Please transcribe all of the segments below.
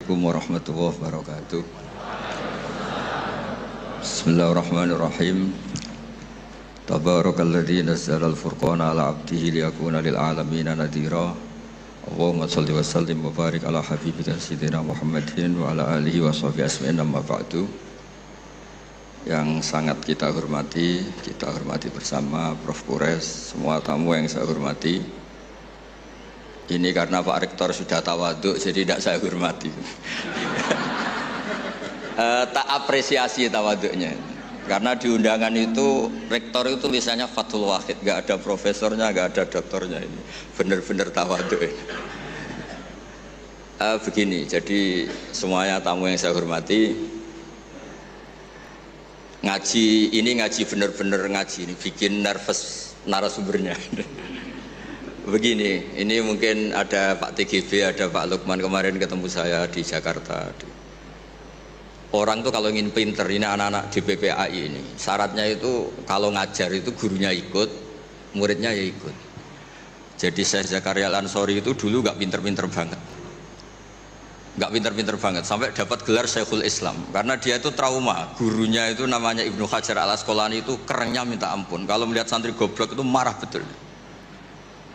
Assalamualaikum warahmatullahi wabarakatuh. Bismillahirrahmanirrahim. Tabarakalladzi nazzala al-furqana ala 'abdihi liyakuna lil 'alamin nadhira. Allahumma shalli wa sallim wa barik ala habibina sayyidina Muhammadin wa ala alihi wa sahbihi asma'in amma ba'du. Yang sangat kita hormati bersama Prof. Kures, semua tamu yang saya hormati. Ini karena Pak Rektor sudah tawaduk, jadi tidak saya hormati. Tak apresiasi tawaduknya. Karena di undangan itu, Rektor itu tulisannya Fathul Wahid, nggak ada profesornya, nggak ada doktornya. Ini benar-benar tawaduk. Begini, jadi semuanya tamu yang saya hormati, ngaji benar-benar ngaji, ini bikin nervous narasumbernya. Begini, ini mungkin ada Pak TGB, ada Pak Lukman kemarin ketemu saya di Jakarta. Orang tuh kalau ingin pinter, ini anak-anak di PPAI ini, syaratnya itu kalau ngajar itu gurunya ikut, muridnya ya ikut. Jadi Syekh Zakaria Al-Ansori itu dulu gak pinter-pinter banget. Gak pinter-pinter banget, sampai dapat gelar Syekhul Islam. Karena dia itu trauma, gurunya itu namanya Ibnu Hajar Al-Asqalani itu kerennya minta ampun. Kalau melihat santri goblok itu marah betul.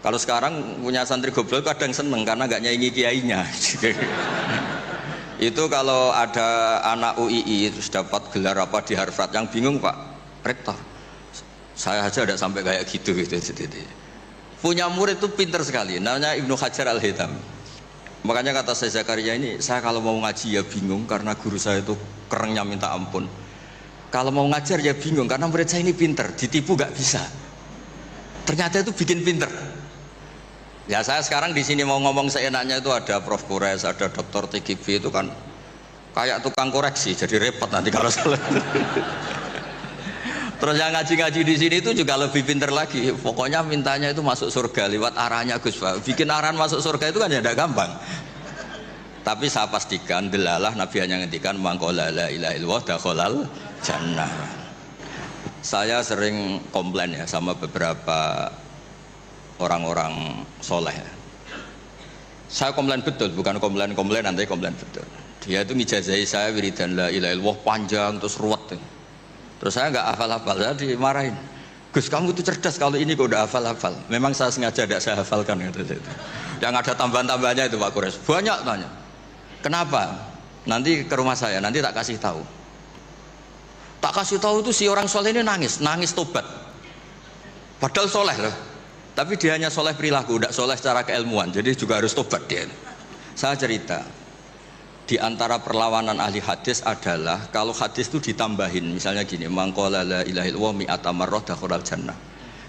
Kalau sekarang punya santri goblok kadang seneng karena gak nyaingi kiainya. Itu kalau ada anak UII terus dapat gelar apa di Harvard, yang bingung Pak Rektor, saya aja tidak sampai kayak gitu. Punya murid itu pinter sekali, namanya Ibnu Hajar Al-Haythami. Makanya kata saya Zakaria ini, saya kalau mau ngaji ya bingung karena guru saya itu kerennya minta ampun. Kalau mau ngajar ya bingung karena murid saya ini pinter, ditipu gak bisa. Ternyata itu bikin pinter. Ya saya sekarang di sini mau ngomong seenaknya itu ada Prof. Kures, ada Dr. TGB, itu kan kayak tukang koreksi, jadi repot nanti kalau salah. Terus yang ngaji-ngaji di sini itu juga lebih pinter lagi. Pokoknya mintanya itu masuk surga lewat arahnya Gus Pak. Bikin arahan masuk surga itu kan ya tidak gampang. Tapi saya pastikan delalah Nabi hanya ngendikan mangqala la ilaha illallah dakhalal jannah. Saya sering komplain ya sama beberapa orang-orang soleh. Saya komplain betul, bukan komplain nanti komplain betul. Dia itu ngijazahi saya wiridan la ilaha illallah panjang terus ruwet. Terus saya nggak hafal-hafal, saya dimarahin. Gus kamu itu cerdas kalau ini kok udah hafal-hafal. Memang saya sengaja tidak saya hafalkan gitu. Yang ada tambahan-tambahannya itu Pak Kures. Banyak tanya. Kenapa? Nanti ke rumah saya, nanti tak kasih tahu. Tak kasih tahu itu si orang soleh ini nangis tobat. Padahal soleh loh. Tapi dia hanya soleh perilaku, tidak soleh secara keilmuan. Jadi juga harus tobat dia. Saya cerita, di antara perlawanan ahli hadis adalah kalau hadis itu ditambahin, misalnya gini, mangqala la ilaha illallah mi'ata marrah dakhalal jannah.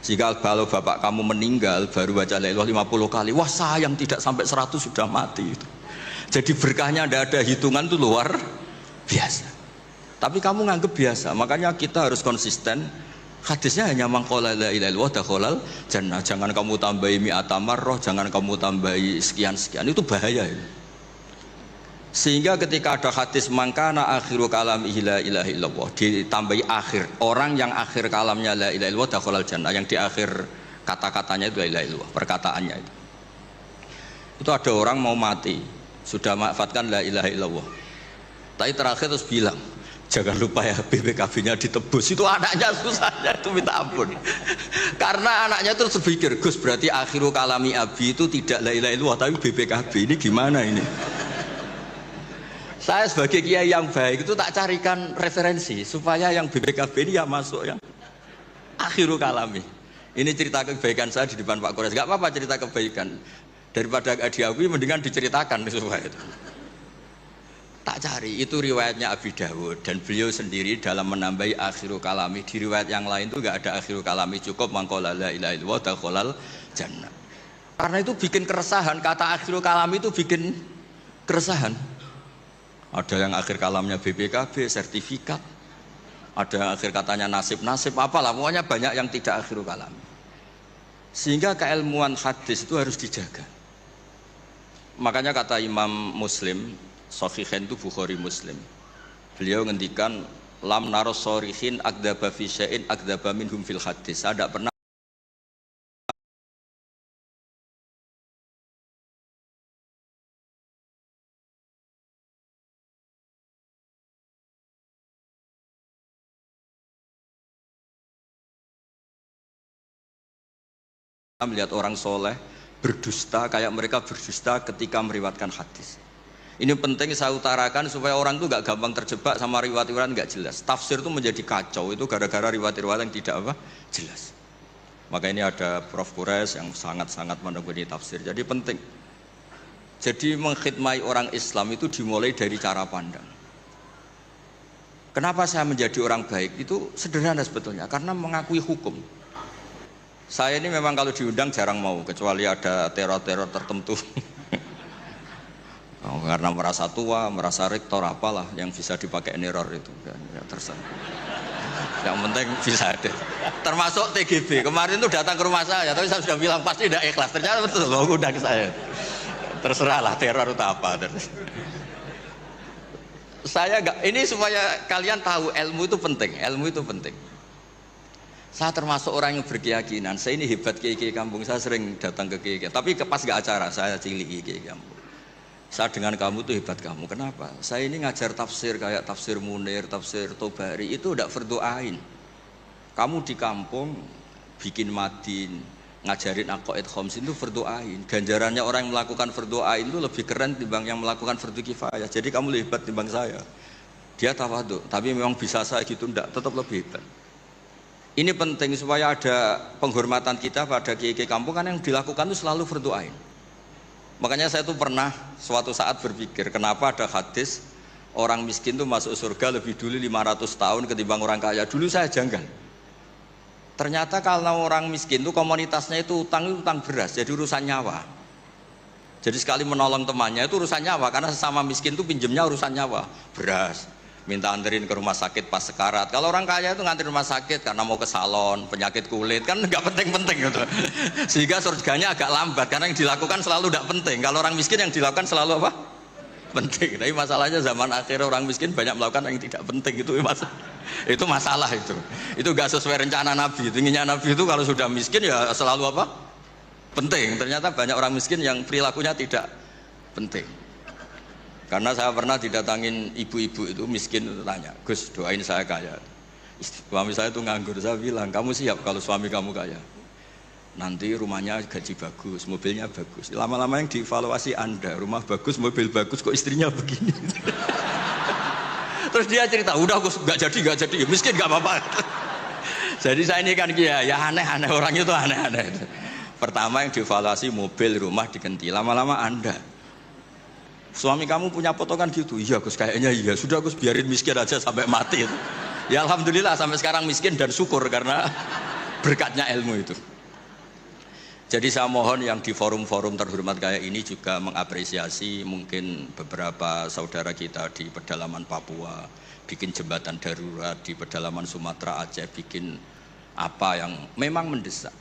Jika kalau bapak kamu meninggal baru baca la ilaha 50 kali, wah sayang tidak sampai 100 sudah mati itu. Jadi berkahnya tidak ada hitungan, itu luar biasa. Tapi kamu nganggep biasa, makanya kita harus konsisten. Hadisnya hanya mangqala la ilaha illallah dakhalal jannah. Jangan kamu tambahi mi'ata marrah, jangan kamu tambahi sekian-sekian, itu bahaya itu. Sehingga ketika ada hadis mangkana akhiru kalamihi la ilaha illallah ditambahi akhir, orang yang akhir kalamnya la ilaha illallah dakhalal jannah, yang di akhir kata-katanya itu la ilaha illallah, perkataannya itu. Itu ada orang mau mati, sudah mafatkan la ilaha illallah. Tapi terakhir terus bilang, jangan lupa ya BPKB-nya ditebus. Itu anaknya susahnya itu minta ampun. Karena anaknya terus berpikir, Gus berarti akhiru kalami abi itu tidak la ilaha illallah tapi BPKB. Ini gimana ini? Saya sebagai kiai yang baik itu tak carikan referensi supaya yang BPKB ini ya masuk yang akhiru kalami. Ini cerita kebaikan saya di depan Pak Kores. Gak apa-apa cerita kebaikan, daripada gak diakui mendingan diceritakan supaya itu. Tak cari, itu riwayatnya Abi Dawud dan beliau sendiri dalam menambahi akhiru kalami. Di riwayat yang lain itu gak ada akhiru kalami, cukup mangqala la ilaha illallah dakhalal jannah. Karena itu bikin keresahan, kata akhiru kalami itu bikin keresahan. Ada yang akhir kalamnya BPKB, sertifikat. Ada yang akhir katanya nasib-nasib, apalah, pokoknya banyak yang tidak akhiru kalami. Sehingga keilmuan hadis itu harus dijaga. Makanya kata Imam Muslim, Sahihain itu Bukhari Muslim, beliau ngendikan lam naros sorihin akdaba fi syai'in akdaba minhum fil hadis. Saya tidak pernah melihat orang soleh berdusta kayak mereka berdusta ketika meriwayatkan hadis. Ini penting saya utarakan supaya orang itu nggak gampang terjebak sama riwayat-riwayat nggak jelas. Tafsir itu menjadi kacau itu gara-gara riwayat-riwayat yang tidak apa jelas. Maka ini ada Prof. Kures yang sangat-sangat menekuni tafsir. Jadi penting. Jadi mengkhidmati orang Islam itu dimulai dari cara pandang. Kenapa saya menjadi orang baik? Itu sederhana sebetulnya, karena mengakui hukum. Saya ini memang kalau diundang jarang mau, kecuali ada teror-teror tertentu. Karena merasa tua, merasa rektor, apalah yang bisa dipakai neror itu. Ya, terserah. Yang penting bisa ada. Termasuk TGB, kemarin itu datang ke rumah saya, tapi saya sudah bilang pasti tidak ikhlas. Ternyata betul, loh undang saya. Terserahlah teror itu apa. Saya enggak, ini supaya kalian tahu ilmu itu penting, ilmu itu penting. Saya termasuk orang yang berkeyakinan, saya ini hebat kiai-kiai kampung, saya sering datang ke kiai-kiai, tapi pas gak acara, saya ciliki kiai kampung. Saya dengan kamu tuh hebat kamu, kenapa? Saya ini ngajar tafsir kayak tafsir Munir, tafsir Tobari, itu udah fardu ain. Kamu di kampung bikin madin, ngajarin aqaid khamsin itu fardu ain. Ganjarannya orang yang melakukan fardu ain itu lebih keren timbang yang melakukan fardu kifayah. Jadi kamu lebih hebat timbang saya. Dia tawadhu, tapi memang bisa saya gitu enggak, tetap lebih hebat. Ini penting supaya ada penghormatan kita pada kiai-kiai kampung, kan yang dilakukan itu selalu fardu ain. Makanya saya tuh pernah suatu saat berpikir, kenapa ada hadis orang miskin tuh masuk surga lebih dulu 500 tahun ketimbang orang kaya. Dulu saya janggal. Ternyata kalau orang miskin itu komunitasnya itu utang beras, jadi urusan nyawa. Jadi sekali menolong temannya itu urusan nyawa, karena sesama miskin itu pinjemnya urusan nyawa, beras, minta anterin ke rumah sakit pas sekarat. Kalau orang kaya itu nganterin rumah sakit karena mau ke salon, penyakit kulit, kan nggak penting-penting gitu. Sehingga surganya agak lambat, karena yang dilakukan selalu tidak penting. Kalau orang miskin yang dilakukan selalu apa? Penting. Tapi masalahnya zaman akhir orang miskin banyak melakukan yang tidak penting, itu masalah itu gak sesuai rencana Nabi. Inginnya Nabi itu kalau sudah miskin ya selalu apa? Penting. Ternyata banyak orang miskin yang perilakunya tidak penting. Karena saya pernah didatangin ibu-ibu itu miskin, itu tanya, Gus doain saya kaya. Suami saya itu nganggur. Saya bilang, kamu siap kalau suami kamu kaya? Nanti rumahnya gaji bagus, mobilnya bagus. Lama-lama yang dievaluasi Anda, rumah bagus, mobil bagus, kok istrinya begini. Terus dia cerita, udah Gus, gak jadi, miskin gak apa-apa. Jadi saya ini kan ya aneh-aneh, orang itu aneh-aneh. Pertama yang dievaluasi mobil, rumah diganti. Lama-lama Anda, suami kamu punya potongan gitu? Iya Gus, kayaknya iya. Sudah Gus, biarin miskin aja sampai mati. Ya alhamdulillah sampai sekarang miskin dan syukur karena berkatnya ilmu itu. Jadi saya mohon yang di forum-forum terhormat kayak ini juga mengapresiasi mungkin beberapa saudara kita di pedalaman Papua, bikin jembatan darurat di pedalaman Sumatera, Aceh, bikin apa yang memang mendesak.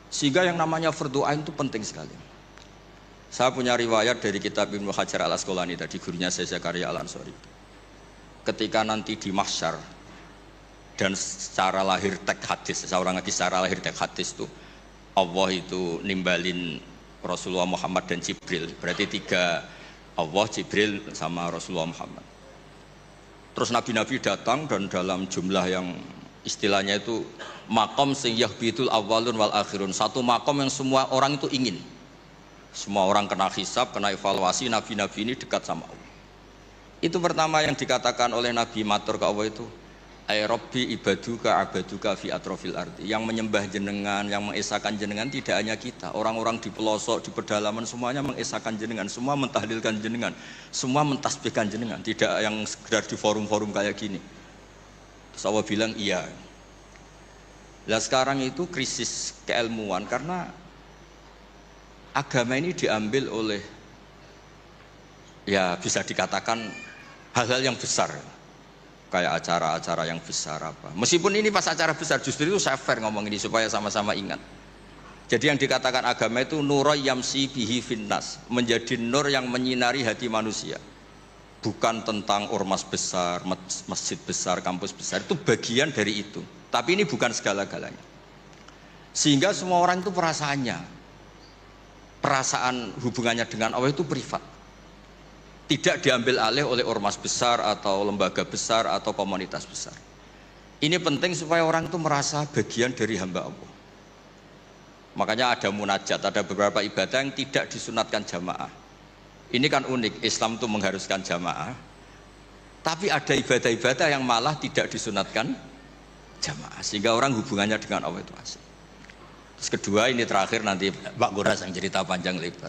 Sehingga yang namanya fardu ain itu penting sekali. Saya punya riwayat dari kitab Ibnu Hajar al-Asqalani tadi, gurunya saya Zakaria al-Ansori. Ketika nanti di mahsyar dan secara lahir teks hadis, seorang lagi secara lahir teks hadis itu Allah itu nimbalin Rasulullah Muhammad dan Jibril, berarti tiga, Allah, Jibril sama Rasulullah Muhammad. Terus nabi-nabi datang dan dalam jumlah yang istilahnya itu makom sing yahbitul awwalun wal akhirun, satu makom yang semua orang itu ingin. Semua orang kena hisab, kena evaluasi, nabi-nabi ini dekat sama Allah. Itu pertama yang dikatakan oleh Nabi matur ke Allah itu, ay Rabbi ibaduka abaduka fi atrofil ardi, yang menyembah jenengan, yang mengesahkan jenengan tidak hanya kita, orang-orang di pelosok, di pedalaman semuanya mengesahkan jenengan, semua mentahlilkan jenengan, semua mentasbihkan jenengan, tidak yang sekedar di forum-forum kayak gini. Terus Allah bilang iya. Nah sekarang itu krisis keilmuan karena agama ini diambil oleh, ya bisa dikatakan hal-hal yang besar, kayak acara-acara yang besar apa. Meskipun ini pas acara besar, justru itu saya fair ngomong ini supaya sama-sama ingat. Jadi yang dikatakan agama itu nurul yamsi bihi finnas, menjadi nur yang menyinari hati manusia. Bukan tentang ormas besar, masjid besar, kampus besar, itu bagian dari itu. Tapi ini bukan segala-galanya. Sehingga semua orang itu perasaan hubungannya dengan Allah itu privat. Tidak diambil alih oleh ormas besar atau lembaga besar atau komunitas besar. Ini penting supaya orang itu merasa bagian dari hamba Allah. Makanya ada munajat, ada beberapa ibadah yang tidak disunatkan jamaah. Ini kan unik, Islam itu mengharuskan jamaah. Tapi ada ibadah-ibadah yang malah tidak disunatkan jamaah, sehingga orang hubungannya dengan Allah itu asik. Terus kedua, ini terakhir nanti Pak Guras yang cerita panjang lebar.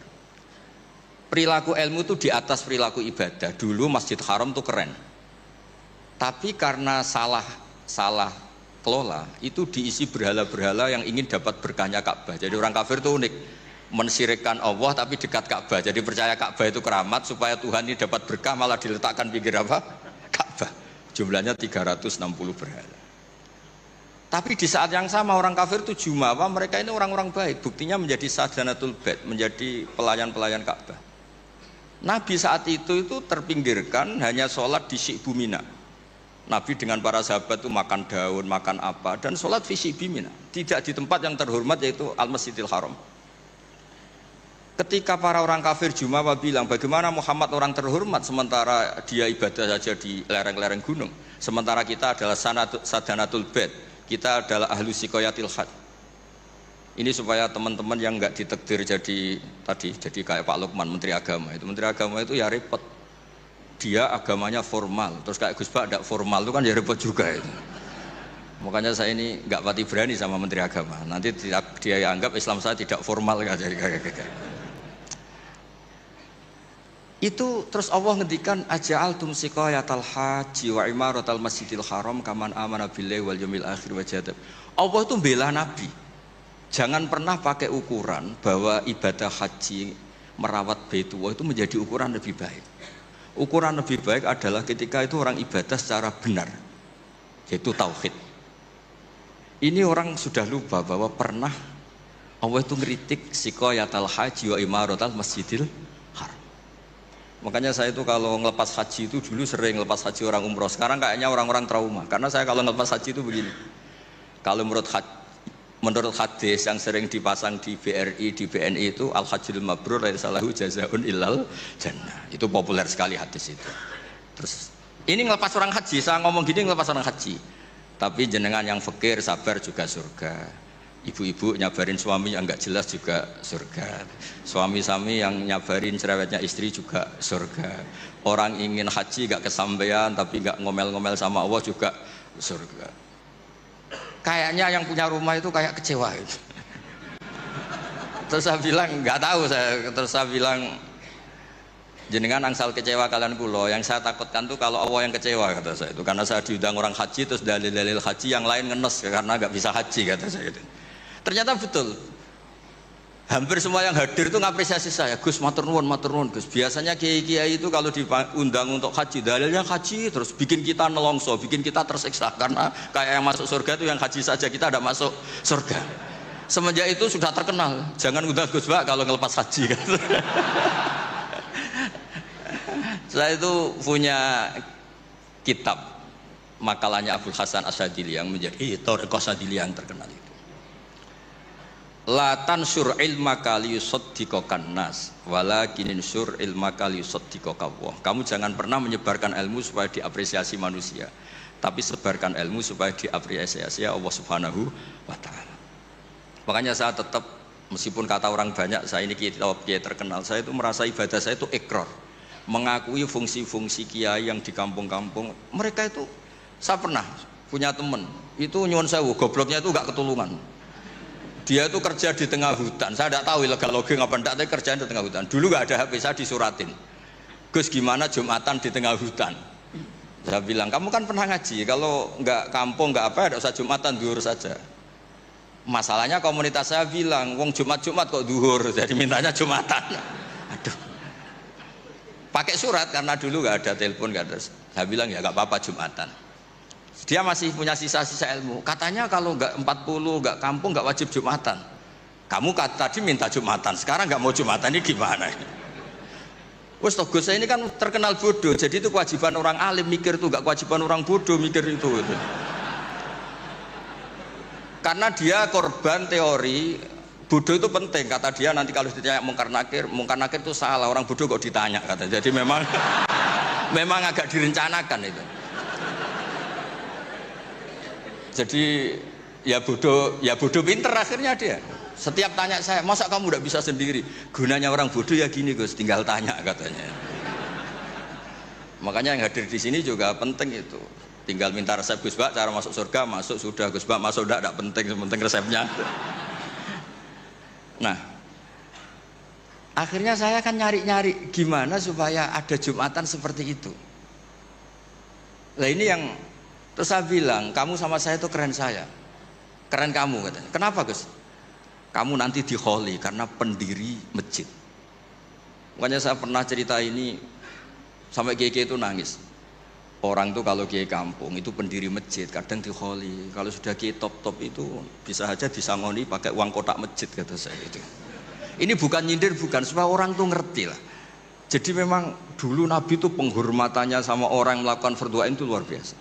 Perilaku ilmu itu di atas perilaku ibadah. Dulu Masjid Haram itu keren, tapi karena salah kelola itu diisi berhala-berhala yang ingin dapat berkahnya Ka'bah. Jadi orang kafir itu unik, mensyirikkan Allah tapi dekat Ka'bah. Jadi percaya Ka'bah itu keramat, supaya Tuhan ini dapat berkah malah diletakkan pinggir apa? Ka'bah. Jumlahnya 360 berhala. Tapi di saat yang sama orang kafir itu jumawa, mereka ini orang-orang baik. Buktinya menjadi sadanatul bait, menjadi pelayan-pelayan Ka'bah. Nabi saat itu terpinggirkan, hanya sholat di Syi'bu Mina. Nabi dengan para sahabat itu makan daun, makan apa, dan sholat fi Syi'bi Mina. Tidak di tempat yang terhormat yaitu Al-Masjidil Haram. Ketika para orang kafir jumawa bilang, bagaimana Muhammad orang terhormat sementara dia ibadah saja di lereng-lereng gunung, sementara kita adalah sadanatul bait, kita adalah ahlu sikoyatil had. Ini supaya teman-teman yang nggak ditakdir jadi kayak Pak Lukman, Menteri Agama. Itu Menteri Agama itu ya repot. Dia agamanya formal, terus kayak Gus Bak tidak formal itu kan ya repot juga itu. Makanya saya ini nggak pati berani sama Menteri Agama. Nanti dia anggap Islam saya tidak formal kan, jadi kayak. Itu terus Allah ngendikan aja'altum siqayatal haji wa imaratal masjidil haram kaman amana billahi wal yaumil akhir wa jadab. Allah itu bela Nabi. Jangan pernah pakai ukuran bahwa ibadah haji merawat Baitullah itu menjadi ukuran lebih baik. Ukuran lebih baik adalah ketika itu orang ibadah secara benar, yaitu tauhid. Ini orang sudah lupa bahwa pernah Allah itu ngeritik siqayatal haji wa imaratal masjidil haram. Makanya saya itu kalau ngelepas haji itu dulu sering ngelepas haji orang umroh. Sekarang kayaknya orang-orang trauma, karena saya kalau ngelepas haji itu begini. Kalau menurut hadis yang sering dipasang di BRI, di BNI itu al-hajjul mabrur laisa lahu jazaa'un illal jannah. Itu populer sekali hadis itu. Terus ini ngelepas orang haji, saya ngomong gini ngelepas orang haji. Tapi jenengan yang fakir sabar juga surga. Ibu-ibu nyabarin suami yang enggak jelas juga surga. Suami-suami yang nyabarin cerewetnya istri juga surga. Orang ingin haji enggak kesampaian tapi enggak ngomel-ngomel sama Allah juga surga. Kayaknya yang punya rumah itu kayak kecewa itu. Terus saya bilang nggak tahu saya. Terus saya bilang jenengan angsal kecewa kalian kulo. Yang saya takutkan tuh kalau Allah yang kecewa kata saya itu. Karena saya diundang orang haji terus dalil-dalil haji yang lain ngenes karena nggak bisa haji kata saya itu. Ternyata betul. Hampir semua yang hadir itu ngapresiasi saya. Gus matur nuwun Gus. Biasanya kiai-kiai itu kalau diundang untuk haji dalilnya haji terus bikin kita nelongso, bikin kita tersiksa karena kayak yang masuk surga itu yang haji saja kita ada masuk surga. Semenjak itu sudah terkenal. Jangan undang Gus Bak kalau ngelepas haji kan. Saya itu punya kitab makalahnya Abdul Hasan Asyadili yang menjadi Thariqah Asyadili yang terkenal itu. La tansur ilmaka liyusaddiqakan nas walakin insur ilmaka liyusaddiqaka Allah. Kamu jangan pernah menyebarkan ilmu supaya diapresiasi manusia, tapi sebarkan ilmu supaya diapresiasi Allah Subhanahu wa taala. Makanya saya tetap, meskipun kata orang banyak saya ini kiai terkenal, saya itu merasa ibadah saya itu ikrar, mengakui fungsi-fungsi kiai yang di kampung-kampung. Mereka itu, saya pernah punya teman itu nyuwun sewu, gobloknya itu enggak ketulungan. Dia itu kerja di tengah hutan. Saya tidak tahu ilegal logging apa enggak, tapi kerjaan di tengah hutan. Dulu nggak ada HP, saya disuratin. Gus gimana Jumatan di tengah hutan? Saya bilang, kamu kan pernah ngaji. Kalau nggak kampung nggak apa, tidak usah Jumatan, duhur saja. Masalahnya komunitas saya bilang, wong Jumat kok duhur, jadi mintanya Jumatan. Aduh. Pakai surat karena dulu nggak ada telepon, nggak ada. Saya bilang ya nggak apa-apa Jumatan. Dia masih punya sisa-sisa ilmu. Katanya kalau nggak 40 nggak kampung nggak wajib Jumatan. Kamu tadi minta Jumatan, sekarang nggak mau Jumatan, ini gimana? Wes toh Gus, ini kan terkenal bodoh. Jadi itu kewajiban orang alim mikir itu, nggak kewajiban orang bodoh mikir itu. Karena dia korban teori bodoh itu penting. Kata dia nanti kalau ditanya mungkar nakir itu salah. Orang bodoh kok ditanya kata. Jadi memang agak direncanakan itu. Jadi ya bodoh pinter akhirnya dia. Setiap tanya saya, masa kamu tidak bisa sendiri? Gunanya orang bodoh ya gini Gus, tinggal tanya katanya. Makanya yang hadir di sini juga penting itu. Tinggal minta resep Gus Bak, cara masuk surga, masuk sudah Gus Bak, masuk tidak penting, penting resepnya. Nah, akhirnya saya kan nyari-nyari gimana supaya ada Jumatan seperti itu. Nah ini yang terus saya bilang, kamu sama saya itu keren saya, keren kamu katanya. Kenapa Gus? Kamu nanti diholi karena pendiri masjid. Makanya saya pernah cerita ini sampai kiai itu nangis. Orang tuh kalau kiai kampung itu pendiri masjid kadang diholi. Kalau sudah kiai top itu bisa aja disangoni pakai uang kotak masjid kata saya itu. Ini bukan nyindir, bukan, supaya orang tuh ngerti lah. Jadi memang dulu Nabi itu penghormatannya sama orang yang melakukan fardu ain itu luar biasa.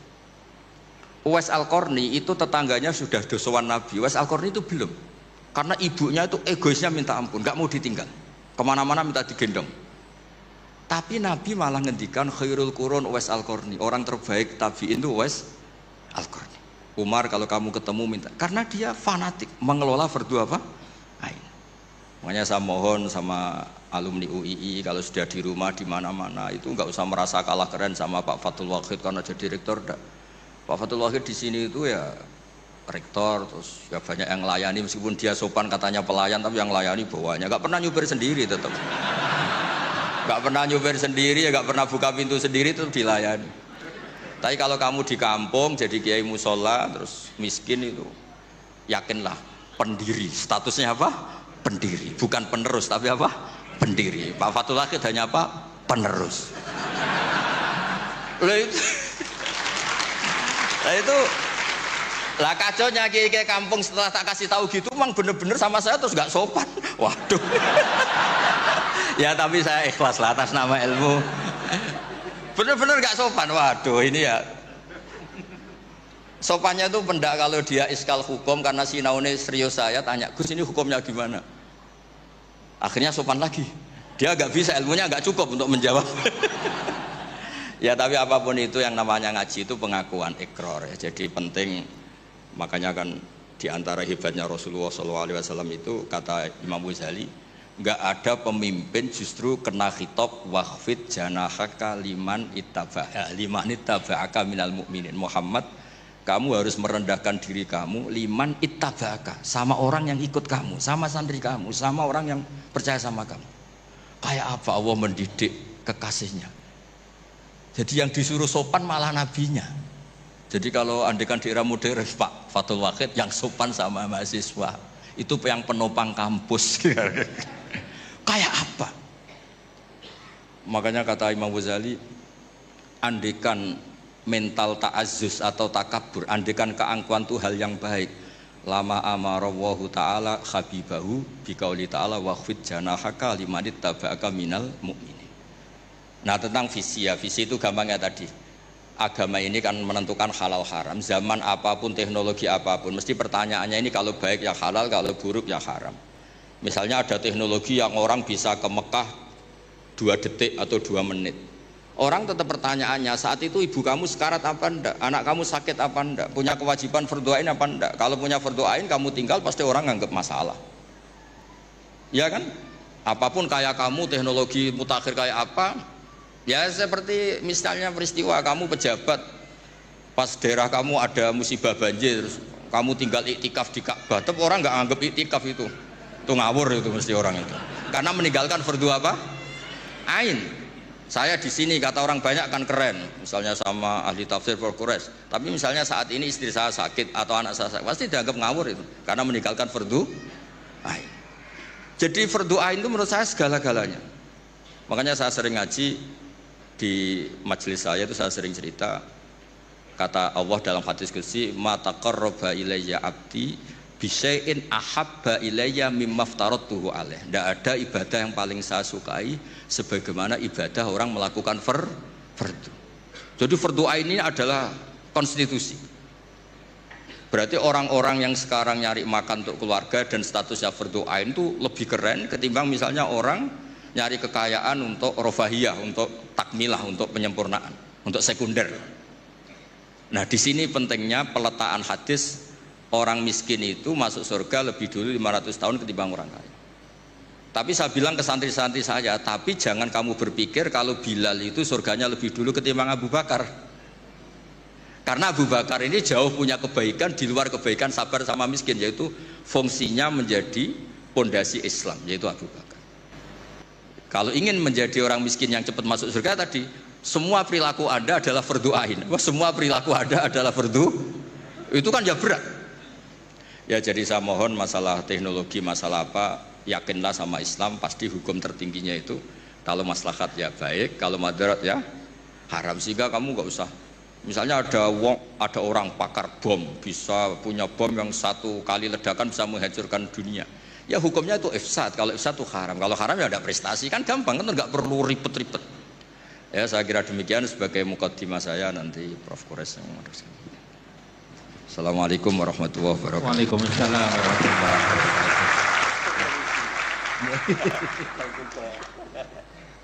Uwais Al-Qarni itu tetangganya sudah dosowan Nabi. Uwais Al-Qarni itu belum. Karena ibunya itu egoisnya minta ampun, nggak mau ditinggal. Kemana-mana minta digendong. Tapi Nabi malah ngendikan khairul qurun Uwais Al-Qarni, orang terbaik tabi'in itu Uwais Al-Qarni. Umar kalau kamu ketemu minta, karena dia fanatik mengelola fardu apa? Ain. Makanya saya mohon sama alumni UII kalau sudah di rumah di mana-mana itu nggak usah merasa kalah keren sama Pak Fathul Wahid karena jadi rektor. Pak Fathul Wahid di sini itu ya rektor, terus ya banyak yang layani meskipun dia sopan katanya pelayan, tapi yang layani bawahnya nggak pernah nyupir sendiri tetap. Gak pernah nyupir sendiri, ya gak pernah buka pintu sendiri, itu dilayani. Tapi kalau kamu di kampung jadi kiai musola terus miskin itu, yakinlah pendiri. Statusnya apa? Pendiri, bukan penerus tapi apa? Pendiri. Pak Fathul Wahid hanya apa? Penerus. Lah kacaunya kiai kampung setelah tak kasih tahu gitu, emang bener-bener sama saya terus gak sopan. Waduh. Ya tapi saya ikhlas lah atas nama ilmu. Bener-bener gak sopan. Waduh ini ya. Sopannya tuh pendak kalau dia iskal hukum karena sinaune serius saya tanya, Gus ini hukumnya gimana? Akhirnya sopan lagi. Dia gak bisa, ilmunya gak cukup untuk menjawab. Ya tapi apapun itu yang namanya ngaji itu pengakuan ikrar ya. Jadi penting, makanya kan diantara hebatnya Rasulullah SAW itu kata Imam Ghazali, nggak ada pemimpin justru kena khitab waqfid janahaka liman ittaba'aka minal mu'minin. Muhammad, kamu harus merendahkan diri kamu liman ittaba'aka, sama orang yang ikut kamu, sama santri kamu, sama orang yang percaya sama kamu. Kayak apa Allah mendidik kekasihnya? Jadi yang disuruh sopan malah nabinya. Jadi kalau andekan di era modern Pak Fathul Wahid yang sopan sama mahasiswa itu yang penopang kampus. Kayak apa? Makanya kata Imam Ghazali, andekan mental ta'azzus atau takabur, andekan keangkuhan itu hal yang baik, lama amarallahu ta'ala habibahu biqauli ta'ala waqfid janahaka limanit taba'aka minal mu'minin. Nah tentang visi ya, visi itu gampangnya tadi, agama ini kan menentukan halal haram. Zaman apapun, teknologi apapun, mesti pertanyaannya ini kalau baik ya halal, kalau buruk ya haram. Misalnya ada teknologi yang orang bisa ke Mekah 2 detik atau 2 menit. Orang tetap pertanyaannya saat itu ibu kamu sekarat apa enggak, anak kamu sakit apa enggak, punya kewajiban fardu ain apa enggak. Kalau punya fardu ain kamu tinggal pasti orang nganggap masalah. Ya kan? Apapun kayak kamu, teknologi mutakhir kayak apa, ya seperti misalnya peristiwa kamu pejabat pas daerah kamu ada musibah banjir, kamu tinggal iktikaf di Ka'bah, tetap orang nggak anggap iktikaf itu ngawur itu mesti orang itu, karena meninggalkan fardu apa? Ain. Saya di sini kata orang banyak kan keren, misalnya sama ahli tafsir Quraisy. Tapi misalnya saat ini istri saya sakit atau anak saya sakit, pasti dianggap ngawur itu, karena meninggalkan fardu ain. Jadi fardu ain itu menurut saya segala-galanya. Makanya saya sering ngaji di majelis saya itu, saya sering cerita kata Allah dalam hadis qudsi, ma taqarraba ilayya abdi bisyai'in ahabba ilayya mimma aftaratuhu alaih. Tidak ada ibadah yang paling saya sukai sebagaimana ibadah orang melakukan fardu. Jadi fardu ain ini adalah konstitusi. Berarti orang-orang yang sekarang nyari makan untuk keluarga dan statusnya fardu ain itu lebih keren ketimbang misalnya orang nyari kekayaan untuk rofahiyah, untuk takmilah, untuk penyempurnaan, untuk sekunder. Nah di sini pentingnya peletaan hadis, orang miskin itu masuk surga lebih dulu 500 tahun ketimbang orang kaya. Tapi saya bilang ke santri-santri saya, tapi jangan kamu berpikir kalau Bilal itu surganya lebih dulu ketimbang Abu Bakar. Karena Abu Bakar ini jauh punya kebaikan di luar kebaikan sabar sama miskin, yaitu fungsinya menjadi pondasi Islam, yaitu Abu Bakar. Kalau ingin menjadi orang miskin yang cepat masuk surga tadi, semua perilaku Anda adalah fardu ain. Wah, semua perilaku Anda adalah fardu. Itu kan ya berat. Ya jadi saya mohon masalah teknologi, masalah apa, yakinlah sama Islam, pasti hukum tertingginya itu kalau maslahat ya baik, kalau madarat ya haram. Sehingga kamu nggak usah, misalnya ada orang pakar bom, bisa punya bom yang satu kali ledakan bisa menghancurkan dunia, ya hukumnya itu ifsad. Kalau ifsad itu haram, kalau haram ya ada prestasi, kan gampang, kan nggak perlu ribet-ribet. Ya saya kira demikian sebagai mukaddimah saya, nanti Prof. Kores yang meneruskan. Assalamualaikum warahmatullahi wabarakatuh. Waalaikumsalam warahmatullahi wabarakatuh.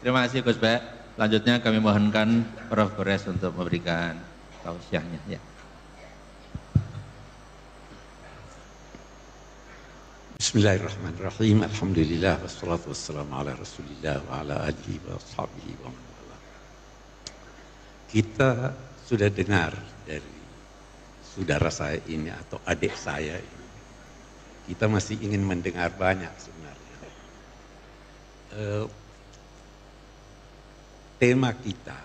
Terima kasih Gus Bek. Selanjutnya kami mohonkan Prof. Kores untuk memberikan tausiahnya. Ya. Bismillahirrahmanirrahim. Alhamdulillah wassalatu wassalamu ala Rasulillah wa ala alihi wa sahbihi wa man wala. Kita sudah dengar dari saudara saya ini atau adik saya ini. Kita masih ingin mendengar banyak sebenarnya. Tema kita,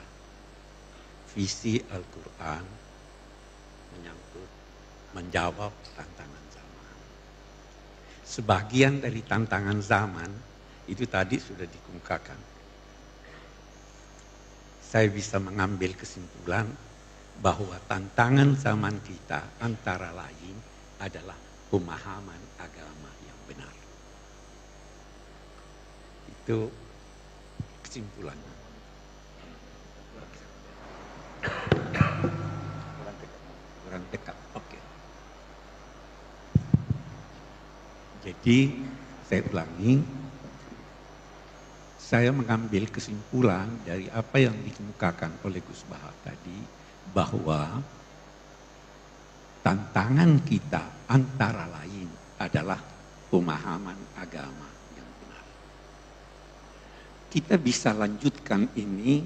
visi Al-Quran menyangkut menjawab tantangan zaman. Sebagian dari tantangan zaman itu tadi sudah dikemukakan. Saya bisa mengambil kesimpulan bahwa tantangan zaman kita antara lain adalah pemahaman agama yang benar. Itu kesimpulannya. Kurang dekat. Oke. Jadi saya ulangi, saya mengambil kesimpulan dari apa yang dikemukakan oleh Gus Bahar tadi, bahwa tantangan kita antara lain adalah pemahaman agama yang benar. Kita bisa lanjutkan ini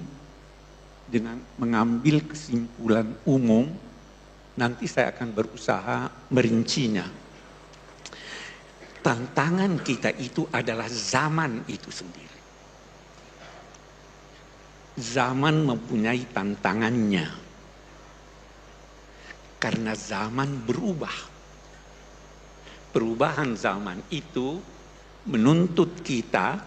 dengan mengambil kesimpulan umum, nanti saya akan berusaha merincinya. Tantangan kita itu adalah zaman itu sendiri. Zaman mempunyai tantangannya. Karena zaman berubah. Perubahan zaman itu menuntut kita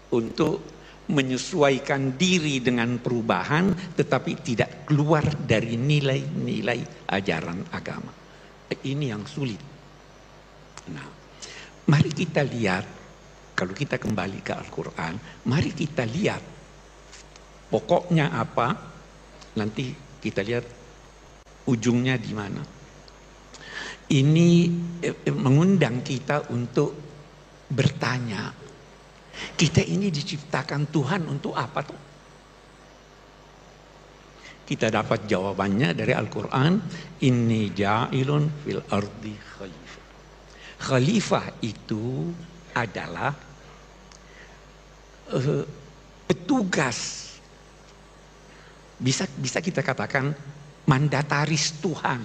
untuk menyesuaikan diri dengan perubahan, tetapi tidak keluar dari nilai-nilai ajaran agama. Ini yang sulit. Nah, mari kita lihat, kalau kita kembali ke Al-Quran, mari kita lihat pokoknya apa, nanti kita lihat ujungnya di mana. Ini mengundang kita untuk bertanya, kita ini diciptakan Tuhan untuk apa tuh? Kita dapat jawabannya dari Al-Quran, inni ja'ilun fil ardi khalifah. Khalifah itu adalah petugas, bisa kita katakan mandataris Tuhan,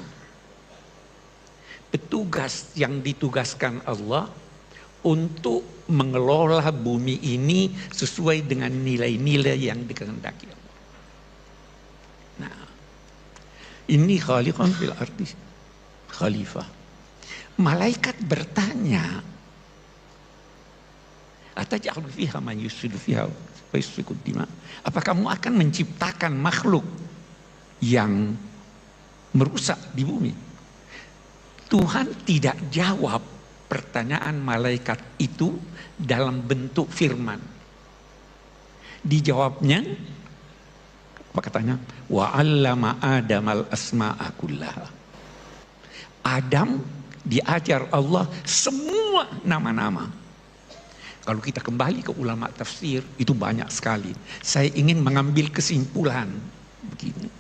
petugas yang ditugaskan Allah untuk mengelola bumi ini sesuai dengan nilai-nilai yang dikehendaki Allah. Nah, ini khaliqan fil ardi khalifah. Malaikat bertanya, ataj'alu fiha man yufsidu fiha wa yasfiku dima. Apa kamu akan menciptakan makhluk yang merusak di bumi? Tuhan tidak jawab pertanyaan malaikat itu dalam bentuk firman. Dijawabnya, apa katanya? Wa 'allama Adamal asma'a kullaha. Adam diajar Allah semua nama-nama. Kalau kita kembali ke ulama tafsir, itu banyak sekali. Saya ingin mengambil kesimpulan begini.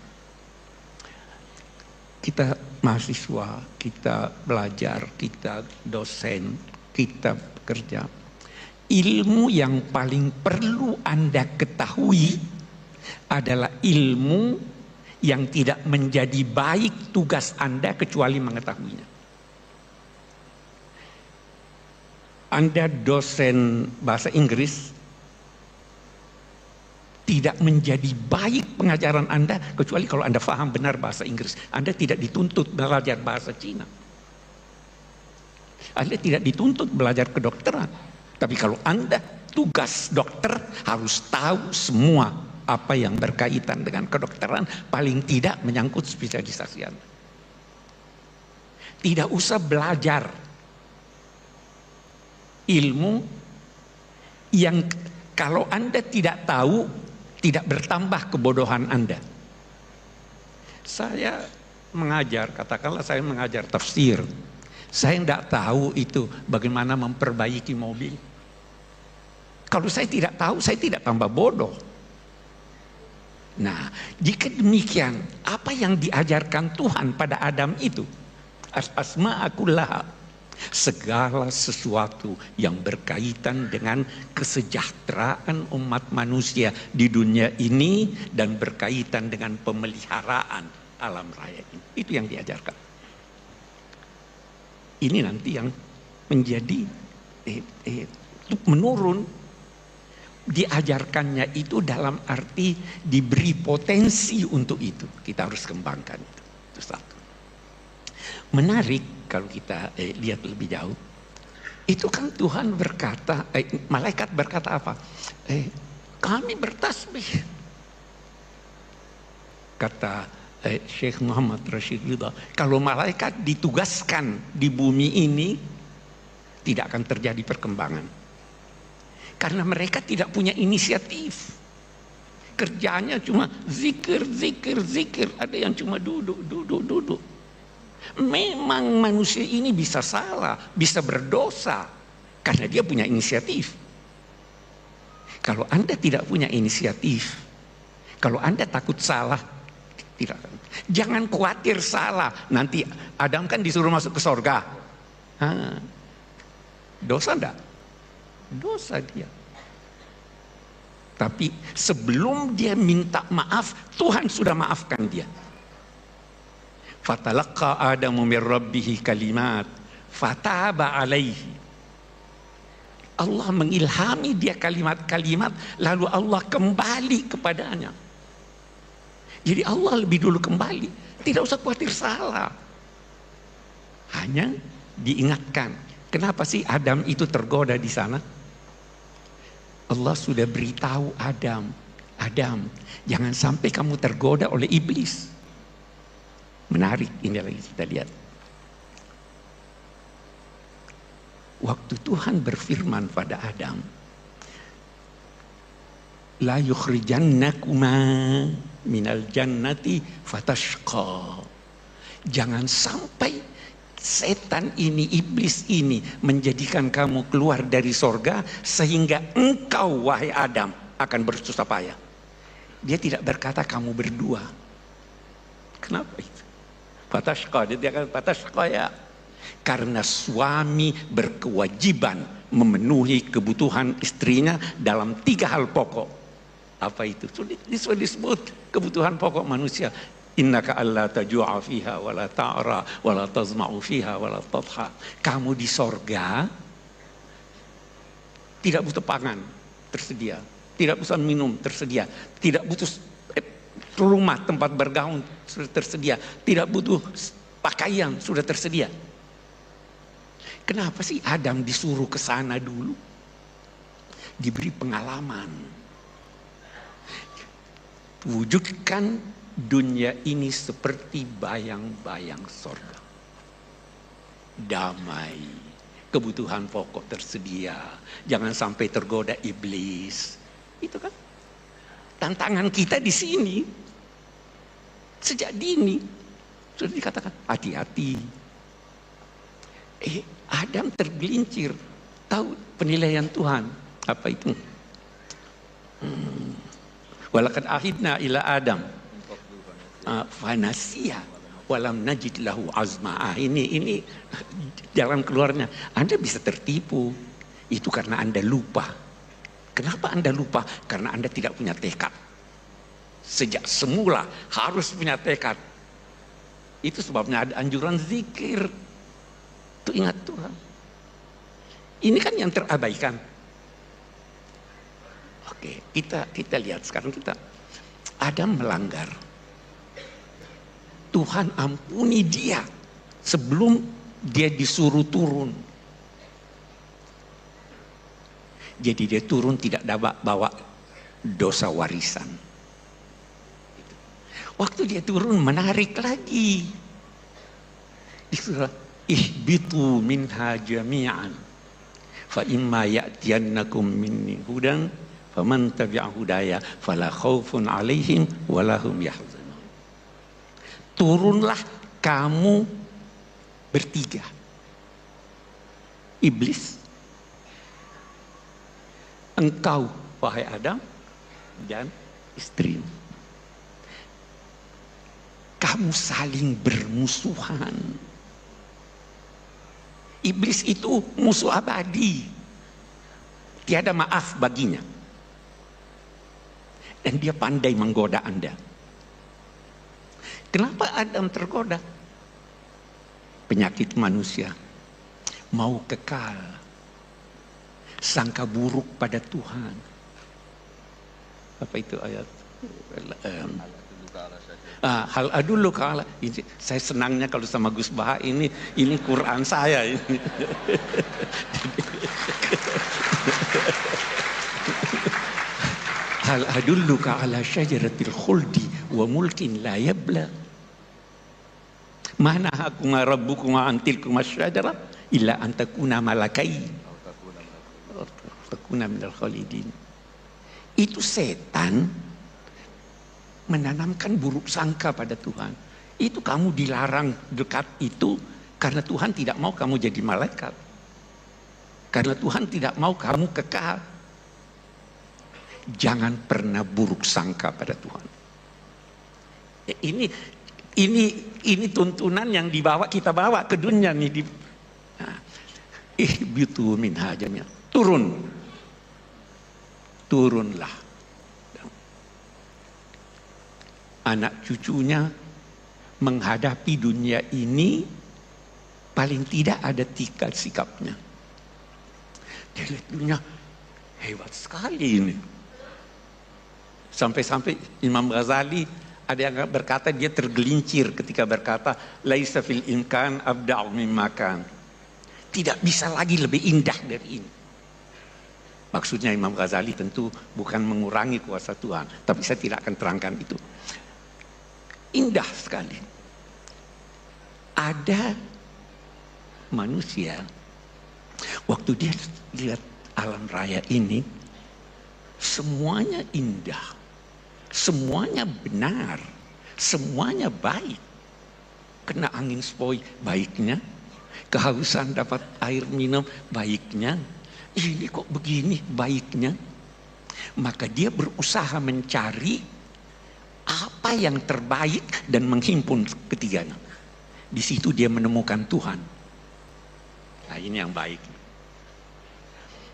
Kita mahasiswa, kita belajar, kita dosen, kita bekerja. Ilmu yang paling perlu Anda ketahui adalah ilmu yang tidak menjadi baik tugas Anda kecuali mengetahuinya. Anda dosen bahasa Inggris, tidak menjadi baik pengajaran Anda kecuali kalau Anda paham benar bahasa Inggris. Anda tidak dituntut belajar bahasa Cina. Anda tidak dituntut belajar kedokteran. Tapi kalau Anda tugas dokter harus tahu semua apa yang berkaitan dengan kedokteran, paling tidak menyangkut spesialisasi Anda. Tidak usah belajar ilmu yang kalau Anda tidak tahu, tidak bertambah kebodohan Anda. Saya mengajar, katakanlah saya mengajar tafsir. Saya tidak tahu itu bagaimana memperbaiki mobil. Kalau saya tidak tahu, saya tidak tambah bodoh. Nah, jika demikian, apa yang diajarkan Tuhan pada Adam itu? Asma'akullaha. Segala sesuatu yang berkaitan dengan kesejahteraan umat manusia di dunia ini dan berkaitan dengan pemeliharaan alam raya ini. Itu yang diajarkan. Ini nanti yang menjadi menurun. Diajarkannya itu dalam arti diberi potensi untuk itu. Kita harus kembangkan itu. Itu satu. Menarik kalau kita lihat lebih jauh. Itu kan Tuhan berkata, malaikat berkata apa? Kami bertasbih. Kata Syekh Muhammad Rashid Ridha, kalau malaikat ditugaskan di bumi ini, tidak akan terjadi perkembangan. Karena mereka tidak punya inisiatif. Kerjanya cuma zikir, zikir, zikir. Ada yang cuma duduk, duduk, duduk. Memang manusia ini bisa salah, bisa berdosa karena dia punya inisiatif. Kalau Anda tidak punya inisiatif, kalau Anda takut salah, tidak. Jangan khawatir salah. Nanti Adam kan disuruh masuk ke sorga. Dosa enggak? Dosa dia. Tapi sebelum dia minta maaf, Tuhan sudah maafkan dia. Fatalaqa Adamu min rabbih kalimat fataba alaihi. Allah mengilhami dia kalimat-kalimat, lalu Allah kembali kepadanya. Jadi Allah lebih dulu kembali. Tidak usah khawatir salah. Hanya diingatkan. Kenapa sih Adam itu tergoda di sana? Allah sudah beritahu Adam, Adam, jangan sampai kamu tergoda oleh iblis. Menarik, ini lagi kita lihat. Waktu Tuhan berfirman pada Adam, la yukhrijannakuma minal jannati fatashqa. Jangan sampai setan ini, iblis ini menjadikan kamu keluar dari sorga sehingga engkau, wahai Adam, akan bersusah payah. Dia tidak berkata kamu berdua. Kenapa itu? Fatashqa, dia kata fatashqa ya. Karena suami berkewajiban memenuhi kebutuhan istrinya dalam 3 hal pokok. Apa itu? Sudah disebut kebutuhan pokok manusia. Innaka alla taju'a fiha wa la ta'ra wa la tazma'u fiha wa la tadha. Kamu di sorga tidak butuh pangan, tersedia. Tidak butuh minum, tersedia. Tidak butuh rumah tempat bergaul, sudah tersedia. Tidak butuh pakaian, sudah tersedia. Kenapa sih Adam disuruh ke sana dulu? Diberi pengalaman. Wujudkan dunia ini seperti bayang-bayang sorga. Damai, kebutuhan pokok tersedia. Jangan sampai tergoda iblis. Itu kan tantangan kita di sini. Sejak dini sudah dikatakan hati-hati. Adam tergelincir. Tahu penilaian Tuhan apa itu? Walaqad ahidna ila Adam fanasiya. walam najid lahu azma. Ini jalan keluarnya. Anda bisa tertipu. Itu karena Anda lupa. Kenapa Anda lupa? Karena Anda tidak punya tekad. Sejak semula harus punya tekad. Itu sebabnya ada anjuran zikir. Itu ingat Tuhan. Ini kan yang terabaikan. Oke, kita lihat sekarang kita. Adam melanggar. Tuhan ampuni dia sebelum dia disuruh turun. Jadi dia turun tidak dapat bawa dosa warisan. Waktu dia turun menarik lagi. Disuruh ihbitu minha jami'an fa imma ya'tiyannakum minni hudan faman tabi'a hudaya fala khaufun 'alaihim wala hum yahzanun. Turunlah kamu bertiga. Iblis, engkau wahai Adam, dan istrimu. Kamu saling bermusuhan. Iblis itu musuh abadi. Tiada maaf baginya. Dan dia pandai menggoda Anda. Kenapa Adam tergoda? Penyakit manusia. Mau kekal. Sangka buruk pada Tuhan. Apa itu ayat? Hal adullu kala. Saya senangnya kalau sama Gus Baha ini Quran saya ini. Hal adulluka ala syajaratil khuldi wa mulkin la yabla. Mana hakuma rabbukuma antilkuma syajara illa an takuna malakai. Takuna minal khalidin. Itu setan menanamkan buruk sangka pada Tuhan. Itu kamu dilarang dekat itu karena Tuhan tidak mau kamu jadi malaikat. Karena Tuhan tidak mau kamu kekal. Jangan pernah buruk sangka pada Tuhan. Ini tuntunan yang kita bawa ke dunia nih. Ihbitu minha jami'an. Turunlah. Anak cucunya menghadapi dunia ini paling tidak ada 3 sikapnya. Dia lihat dunia hebat sekali ini. Sampai-sampai Imam Ghazali ada yang berkata dia tergelincir ketika berkata laisa fil imkan abda'u mimma kan. Tidak bisa lagi lebih indah dari ini. Maksudnya Imam Ghazali tentu bukan mengurangi kuasa Tuhan, tapi saya tidak akan terangkan itu. Indah sekali. Ada manusia waktu dia lihat alam raya ini semuanya indah, semuanya benar, semuanya baik. Kena angin sepoi baiknya, kehausan dapat air minum baiknya, ini kok begini baiknya. Maka dia berusaha mencari apa yang terbaik dan menghimpun ketiganya. Di situ dia menemukan Tuhan. Nah, ini yang baik.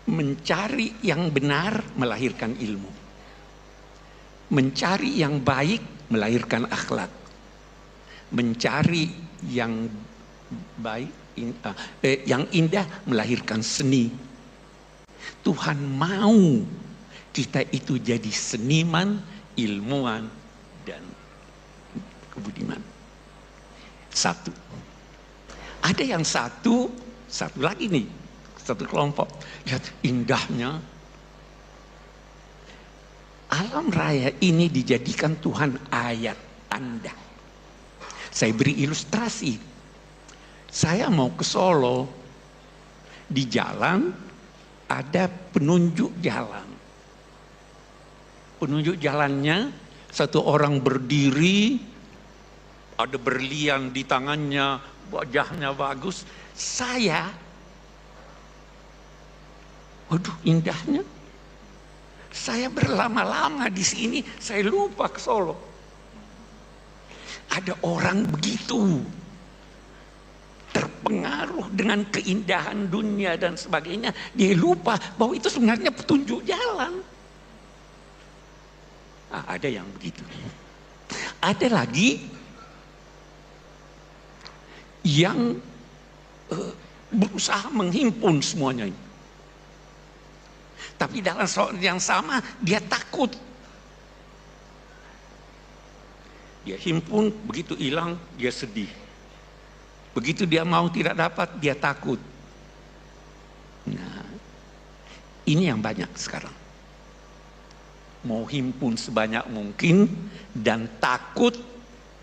Mencari yang benar melahirkan ilmu. Mencari yang baik melahirkan akhlak. Mencari yang baik, yang indah melahirkan seni. Tuhan mau kita itu jadi seniman, ilmuwan, dan kebudiman. Satu. Ada yang satu lagi nih, satu kelompok. Lihat indahnya. Alam raya ini dijadikan Tuhan ayat tanda. Saya beri ilustrasi. Saya mau ke Solo, di jalan ada penunjuk jalan. Penunjuk jalannya satu orang berdiri, ada berlian di tangannya, wajahnya bagus. Saya, waduh indahnya. Saya berlama-lama di sini, saya lupa ke Solo. Ada orang begitu terpengaruh dengan keindahan dunia dan sebagainya, dia lupa bahwa itu sebenarnya petunjuk jalan. Ada yang begitu. Ada lagi yang berusaha menghimpun semuanya ini. Tapi dalam soal yang sama dia takut. Dia himpun, begitu hilang dia sedih. Begitu dia mau tidak dapat dia takut. Nah, ini yang banyak sekarang. Mau himpun sebanyak mungkin dan takut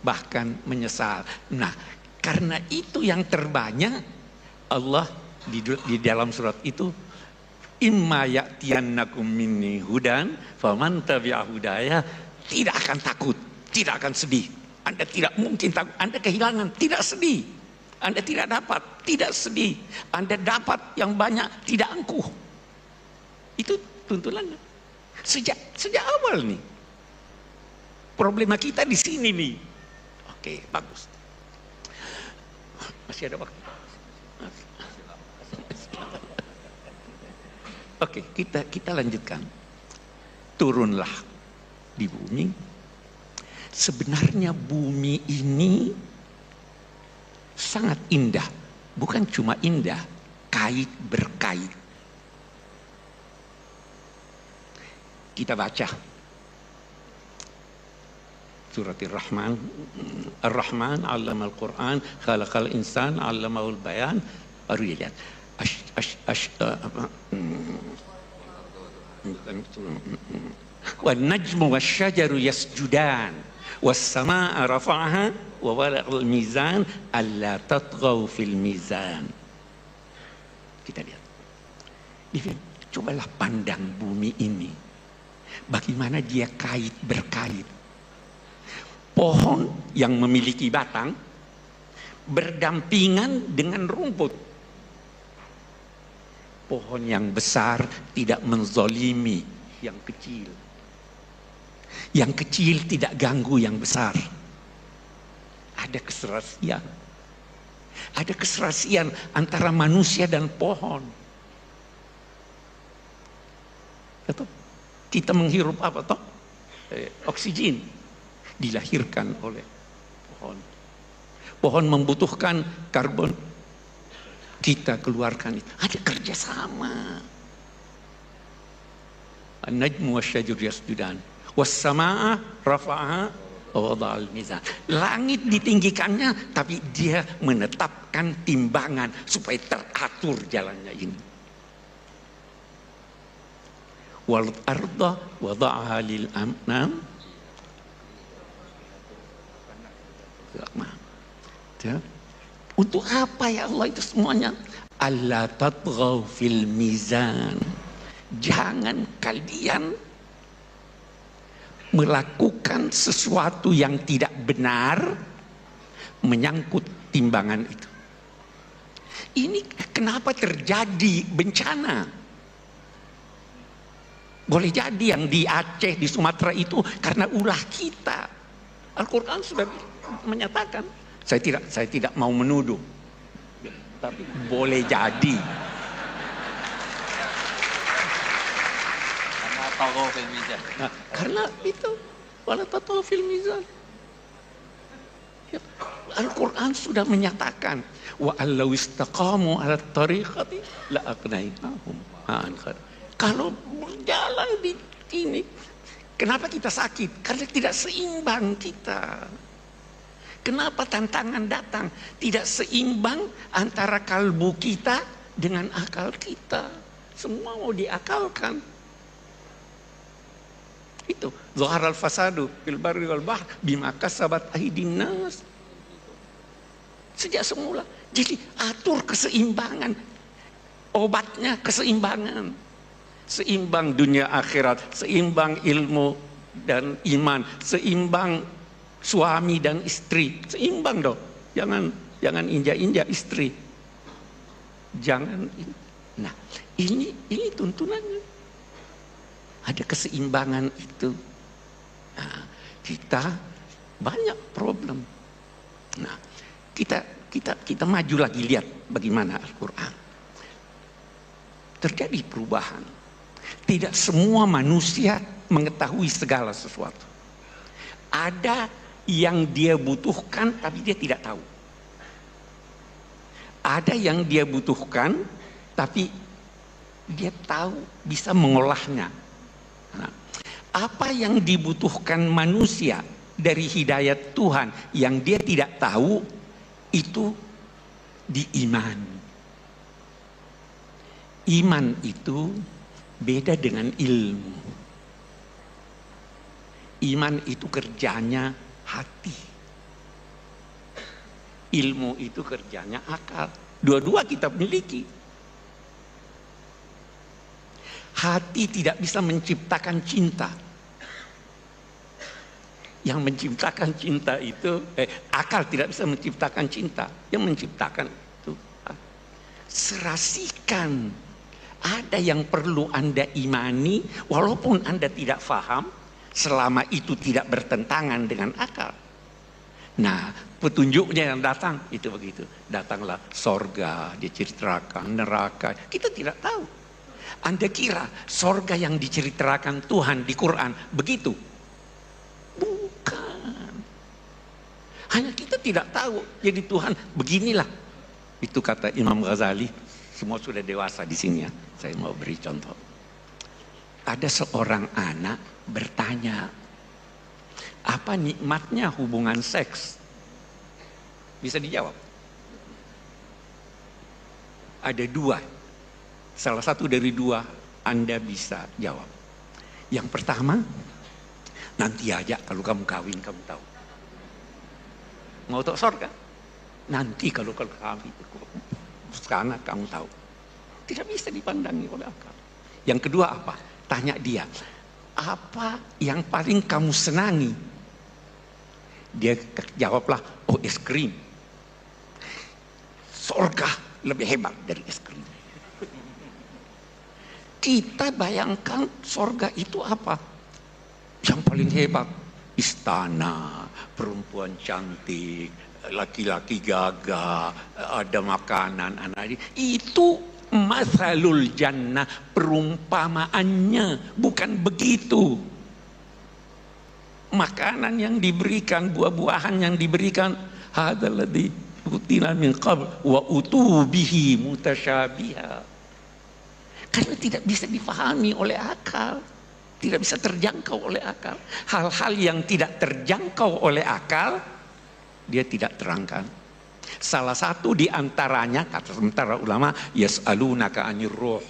bahkan menyesal. Nah, karena itu yang terbanyak Allah di dalam surat itu, imma ya'tiyannakum minni hudan faman tabi'a hudaya, tidak akan takut, tidak akan sedih. Anda tidak mungkin takut, Anda kehilangan, tidak sedih. Anda tidak dapat, tidak sedih. Anda dapat yang banyak, tidak angkuh. Itu tuntunannya. Sejak awal nih. Problema kita di sini nih. Oke, bagus. Masih ada waktu. Oke, kita lanjutkan. Turunlah di bumi. Sebenarnya bumi ini sangat indah. Bukan cuma indah, kait berkait. Kita baca surat Ar-Rahman. Ar-Rahman 'allama al-Qur'an, khalaqal insan 'allamahul bayan. Baru lihat. Wan najmu wasyajaru yasjudan was samaa rafa'aha wa wala'al mizan alla tatghaw fil mizan. Kita lihat. Cobalah pandang bumi ini. Bagaimana dia kait berkait. Pohon yang memiliki batang berdampingan dengan rumput. Pohon yang besar tidak menzolimi yang kecil. Yang kecil tidak ganggu yang besar. Ada keserasian. Ada keserasian antara manusia dan pohon. Betul? Kita menghirup apa toh? Oksigen dilahirkan oleh pohon. Pohon membutuhkan karbon, kita keluarkan itu. Ada kerjasama. An-najmu wasyajur yasjudan was-samaa rafa'aha wa wada'al mizan. Langit ditinggikannya, tapi dia menetapkan timbangan supaya teratur jalannya ini. Wal arda wada'aha lil anam. Untuk apa ya Allah itu semuanya? Alla tatghaw fil mizan. Jangan kalian melakukan sesuatu yang tidak benar menyangkut timbangan itu. Ini kenapa terjadi bencana? Boleh jadi yang di Aceh, di Sumatera itu karena ulah kita. Al-Quran sudah menyatakan. Saya tidak mau menuduh, tapi boleh jadi. Nah, karena itu wala tatghaw fil mizan. Al-Quran sudah menyatakan wa allau istaqamu ala tariqati la aqnainahum. Kalau berjalan di ini, kenapa kita sakit? Karena tidak seimbang kita. Kenapa tantangan datang? Tidak seimbang antara kalbu kita dengan akal kita. Semua mau diakalkan. Itu zaharal fasadu fil barri wal bahr bima kasabat aydin nas. Sejak semula. Jadi atur keseimbangan. Obatnya keseimbangan. Seimbang dunia akhirat, seimbang ilmu dan iman, seimbang suami dan istri, seimbang dong. Jangan injak-injak istri. Jangan. Nah, ini tuntunannya. Ada keseimbangan itu. Nah, kita banyak problem. Nah, kita maju lagi, lihat bagaimana Al-Quran. Terjadi perubahan. Tidak semua manusia mengetahui segala sesuatu. Ada yang dia butuhkan tapi dia tidak tahu. Ada yang dia butuhkan tapi dia tahu bisa mengolahnya. Nah, apa yang dibutuhkan manusia dari hidayat Tuhan yang dia tidak tahu, itu diimani. Iman itu beda dengan ilmu. Iman itu kerjanya hati. Ilmu itu kerjanya akal. Dua-dua kita miliki. Hati tidak bisa menciptakan cinta. Yang menciptakan cinta itu, akal tidak bisa menciptakan cinta. Yang menciptakan itu serasikan. Ada yang perlu Anda imani, walaupun Anda tidak faham, selama itu tidak bertentangan dengan akal. Nah, petunjuknya yang datang itu begitu. Datanglah sorga, diceritakan neraka. Kita tidak tahu. Anda kira sorga yang diceritakan Tuhan di Quran begitu? Bukan. Hanya kita tidak tahu. Jadi Tuhan beginilah. Itu kata Imam Ghazali. Semua sudah dewasa di sini ya. Saya mau beri contoh. Ada seorang anak bertanya, apa nikmatnya hubungan seks? Bisa dijawab? Ada dua. Salah satu dari dua Anda bisa jawab. Yang pertama, nanti aja kalau kamu kawin kamu tahu. Mau tahu surga? Nanti kalau kawin sekarang kamu tahu. Tidak bisa dipandangi oleh akal. Yang kedua apa? Tanya dia, apa yang paling kamu senangi? Dia jawablah, oh es krim. Surga lebih hebat dari es krim. Kita bayangkan surga itu apa? Yang paling hebat, istana, perempuan cantik, laki-laki gagah, ada makanan, anak itu masalul jannah, perumpamaannya bukan begitu. Makanan yang diberikan, buah-buahan yang diberikan, hadzal ladzi utina min qabl wa utubihi mutasyabiha. Karena tidak bisa dipahami oleh akal, tidak bisa terjangkau oleh akal. Hal-hal yang tidak terjangkau oleh akal, dia tidak terangkan. Salah satu di antaranya, kata sementara ulama, yas'alunaka 'anir ruh.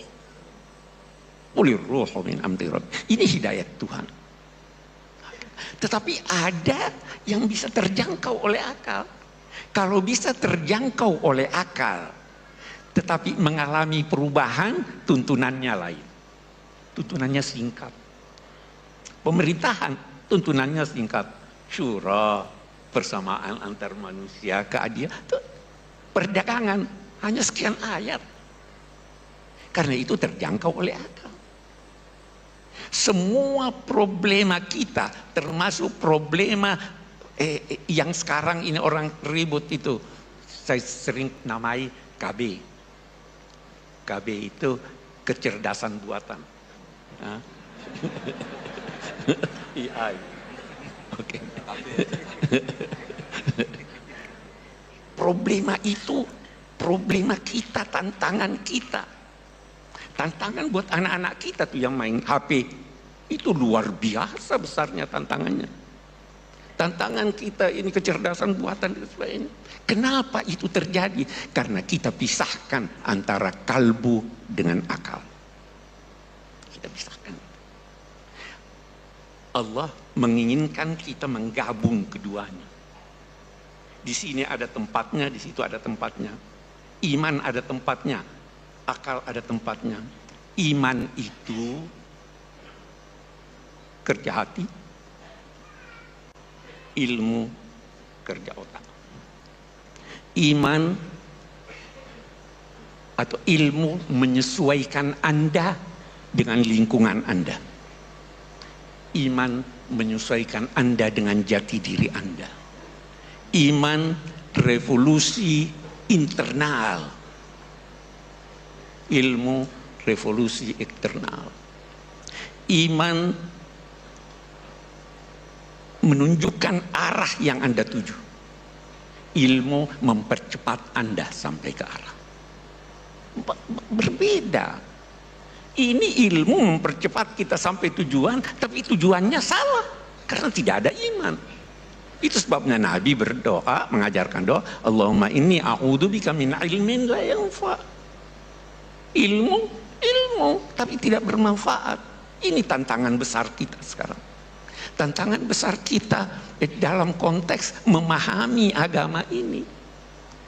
Qulir ruhu min amri rabbik. Ini hidayat Tuhan. Tetapi ada yang bisa terjangkau oleh akal. Kalau bisa terjangkau oleh akal, tetapi mengalami perubahan, tuntunannya lain. Tuntunannya singkat. Pemerintahan, tuntunannya singkat. Syura, persamaan antar manusia, keadilan, perdagangan hanya sekian ayat. Karena itu terjangkau oleh akal. Semua problema kita, termasuk problema yang sekarang ini orang ribut itu, saya sering namai KB. KB itu kecerdasan buatan. AI. Oke. Problema itu problema kita, tantangan kita. Tantangan buat anak-anak kita tuh yang main HP itu luar biasa besarnya tantangannya. Tantangan kita ini kecerdasan buatan dan sebagainya. Kenapa itu terjadi? Karena kita pisahkan antara kalbu dengan akal. Kita pisahkan. Allah menginginkan kita menggabung keduanya. Di sini ada tempatnya, di situ ada tempatnya. Iman ada tempatnya, akal ada tempatnya. Iman itu kerja hati, ilmu kerja otak. Iman atau ilmu menyesuaikan Anda dengan lingkungan Anda. Iman menyesuaikan Anda dengan jati diri Anda. Iman revolusi internal. Ilmu revolusi eksternal. Iman menunjukkan arah yang Anda tuju. Ilmu mempercepat Anda sampai ke arah. Berbeda. Ini ilmu mempercepat kita sampai tujuan, tapi tujuannya salah karena tidak ada iman. Itu sebabnya Nabi berdoa, mengajarkan doa, Allahumma inni a'udzubika min ilmin la yanfa. Ilmu, tapi tidak bermanfaat. Ini tantangan besar kita sekarang. Tantangan besar kita dalam konteks memahami agama ini.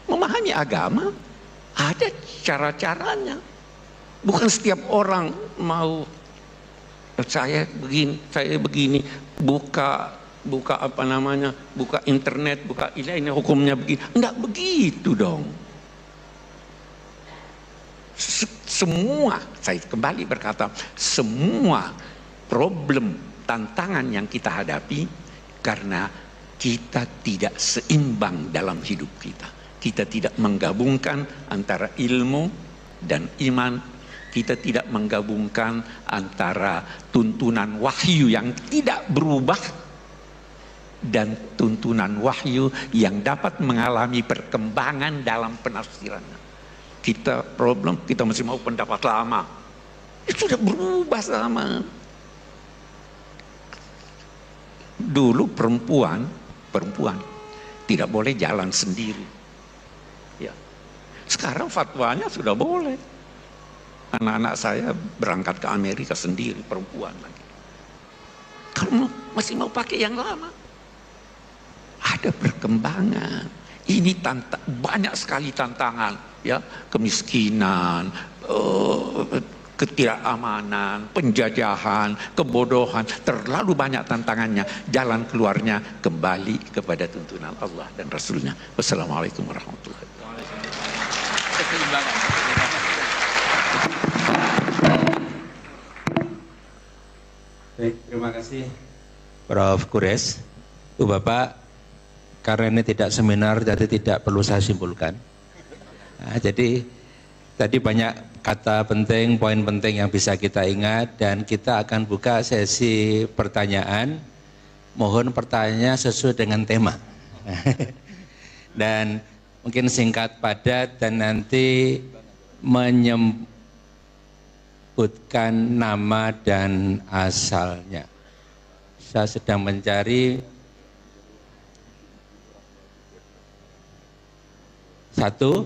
Memahami agama ada cara-caranya. Bukan setiap orang mau saya begini, buka apa namanya, buka internet, buka ini hukumnya begini. Enggak begitu dong. Semua, saya kembali berkata, semua problem, tantangan yang kita hadapi karena kita tidak seimbang dalam hidup kita. Kita tidak menggabungkan antara ilmu dan iman. Kita tidak menggabungkan antara tuntunan wahyu yang tidak berubah dan tuntunan wahyu yang dapat mengalami perkembangan dalam penafsirannya. Kita masih mau pendapat lama. Itu sudah berubah sama. Dulu perempuan tidak boleh jalan sendiri. Ya. Sekarang fatwanya sudah boleh. Anak-anak saya berangkat ke Amerika sendiri, perempuan lagi. Kalau masih mau pakai yang lama, ada perkembangan. Ini banyak sekali tantangan, ya, kemiskinan, ketidakamanan, penjajahan, kebodohan, terlalu banyak tantangannya. Jalan keluarnya kembali kepada tuntunan Allah dan Rasulnya. Wassalamualaikum warahmatullahi wabarakatuh. Baik, terima kasih Prof. Kures. Bapak, karena ini tidak seminar, jadi tidak perlu saya simpulkan. Nah, jadi tadi banyak kata penting, poin penting yang bisa kita ingat, dan kita akan buka sesi pertanyaan. Mohon pertanyaannya sesuai dengan tema. Dan mungkin singkat, padat, dan nanti menyebutkan nama dan asalnya. Saya sedang mencari satu,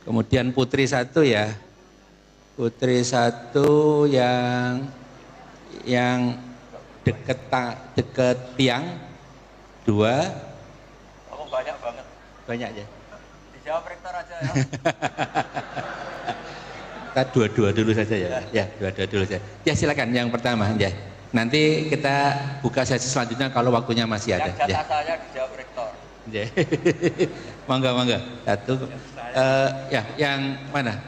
kemudian putri satu ya, putri satu yang deket tiang, dua. Kamu banyak banget. Banyak ya. Dijawab rektor aja ya. Kita dua-dua dulu saja ya. Ya, dua-dua dulu saja. Ya silakan yang pertama ya. Nanti kita buka sesi selanjutnya kalau waktunya masih ada. Yang jatah ya. saya dijawab rektor. Ya. Mangga. Satu. Ya, yang mana?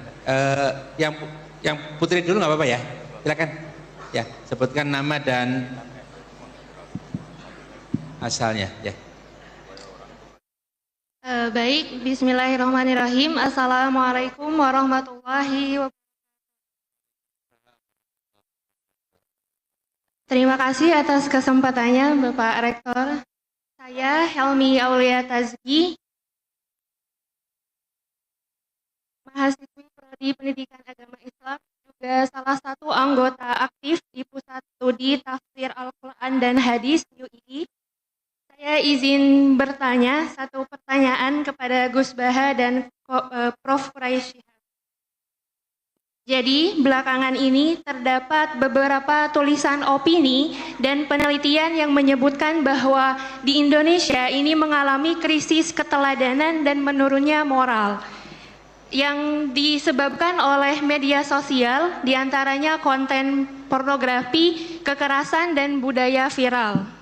Yang putri dulu nggak apa-apa ya. Silakan. Ya, sebutkan nama dan asalnya ya. Baik, bismillahirrahmanirrahim. Assalamualaikum warahmatullahi wabarakatuh. Terima kasih atas kesempatannya Bapak Rektor. Saya Helmi Aulia Tazki, mahasiswi Prodi Pendidikan Agama Islam, juga salah satu anggota aktif di Pusat Studi Tafsir Al-Quran dan Hadis UI. Saya izin bertanya satu pertanyaan kepada Gus Baha dan Prof. Quraisy. Jadi belakangan ini terdapat beberapa tulisan opini dan penelitian yang menyebutkan bahwa di Indonesia ini mengalami krisis keteladanan dan menurunnya moral yang disebabkan oleh media sosial, diantaranya konten pornografi, kekerasan, dan budaya viral.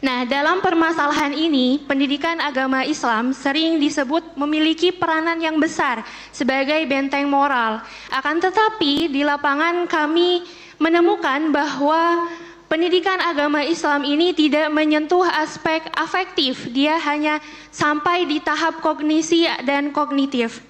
Nah, dalam permasalahan ini, pendidikan agama Islam sering disebut memiliki peranan yang besar sebagai benteng moral. Akan tetapi, di lapangan kami menemukan bahwa pendidikan agama Islam ini tidak menyentuh aspek afektif, dia hanya sampai di tahap kognisi dan kognitif.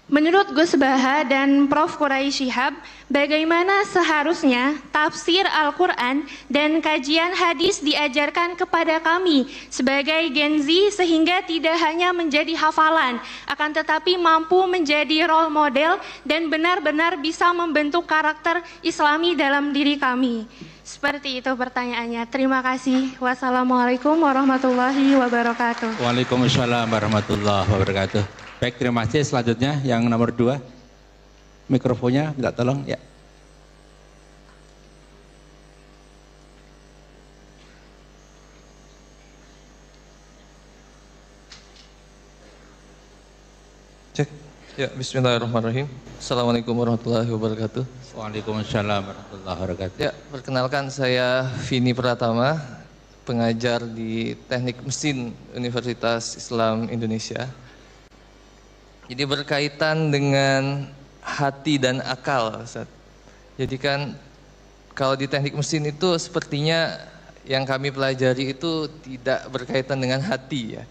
Menurut Gus Baha dan Prof. Quraisy Shihab, bagaimana seharusnya tafsir Al-Quran dan kajian hadis diajarkan kepada kami sebagai Gen Z sehingga tidak hanya menjadi hafalan, akan tetapi mampu menjadi role model dan benar-benar bisa membentuk karakter Islami dalam diri kami. Seperti itu pertanyaannya. Terima kasih. Wassalamualaikum warahmatullahi wabarakatuh. Waalaikumsalam warahmatullahi wabarakatuh. Baik, terima kasih. Selanjutnya yang nomor 2, mikrofonnya minta tolong ya. Cek. Ya, bismillahirrahmanirrahim. Assalamualaikum warahmatullahi wabarakatuh. Waalaikumsalam warahmatullahi wabarakatuh. Ya, perkenalkan saya Vini Pratama, pengajar di Teknik Mesin Universitas Islam Indonesia. Jadi berkaitan dengan hati dan akal, Ustaz. Jadi kan kalau di teknik mesin itu sepertinya yang kami pelajari itu tidak berkaitan dengan hati ya.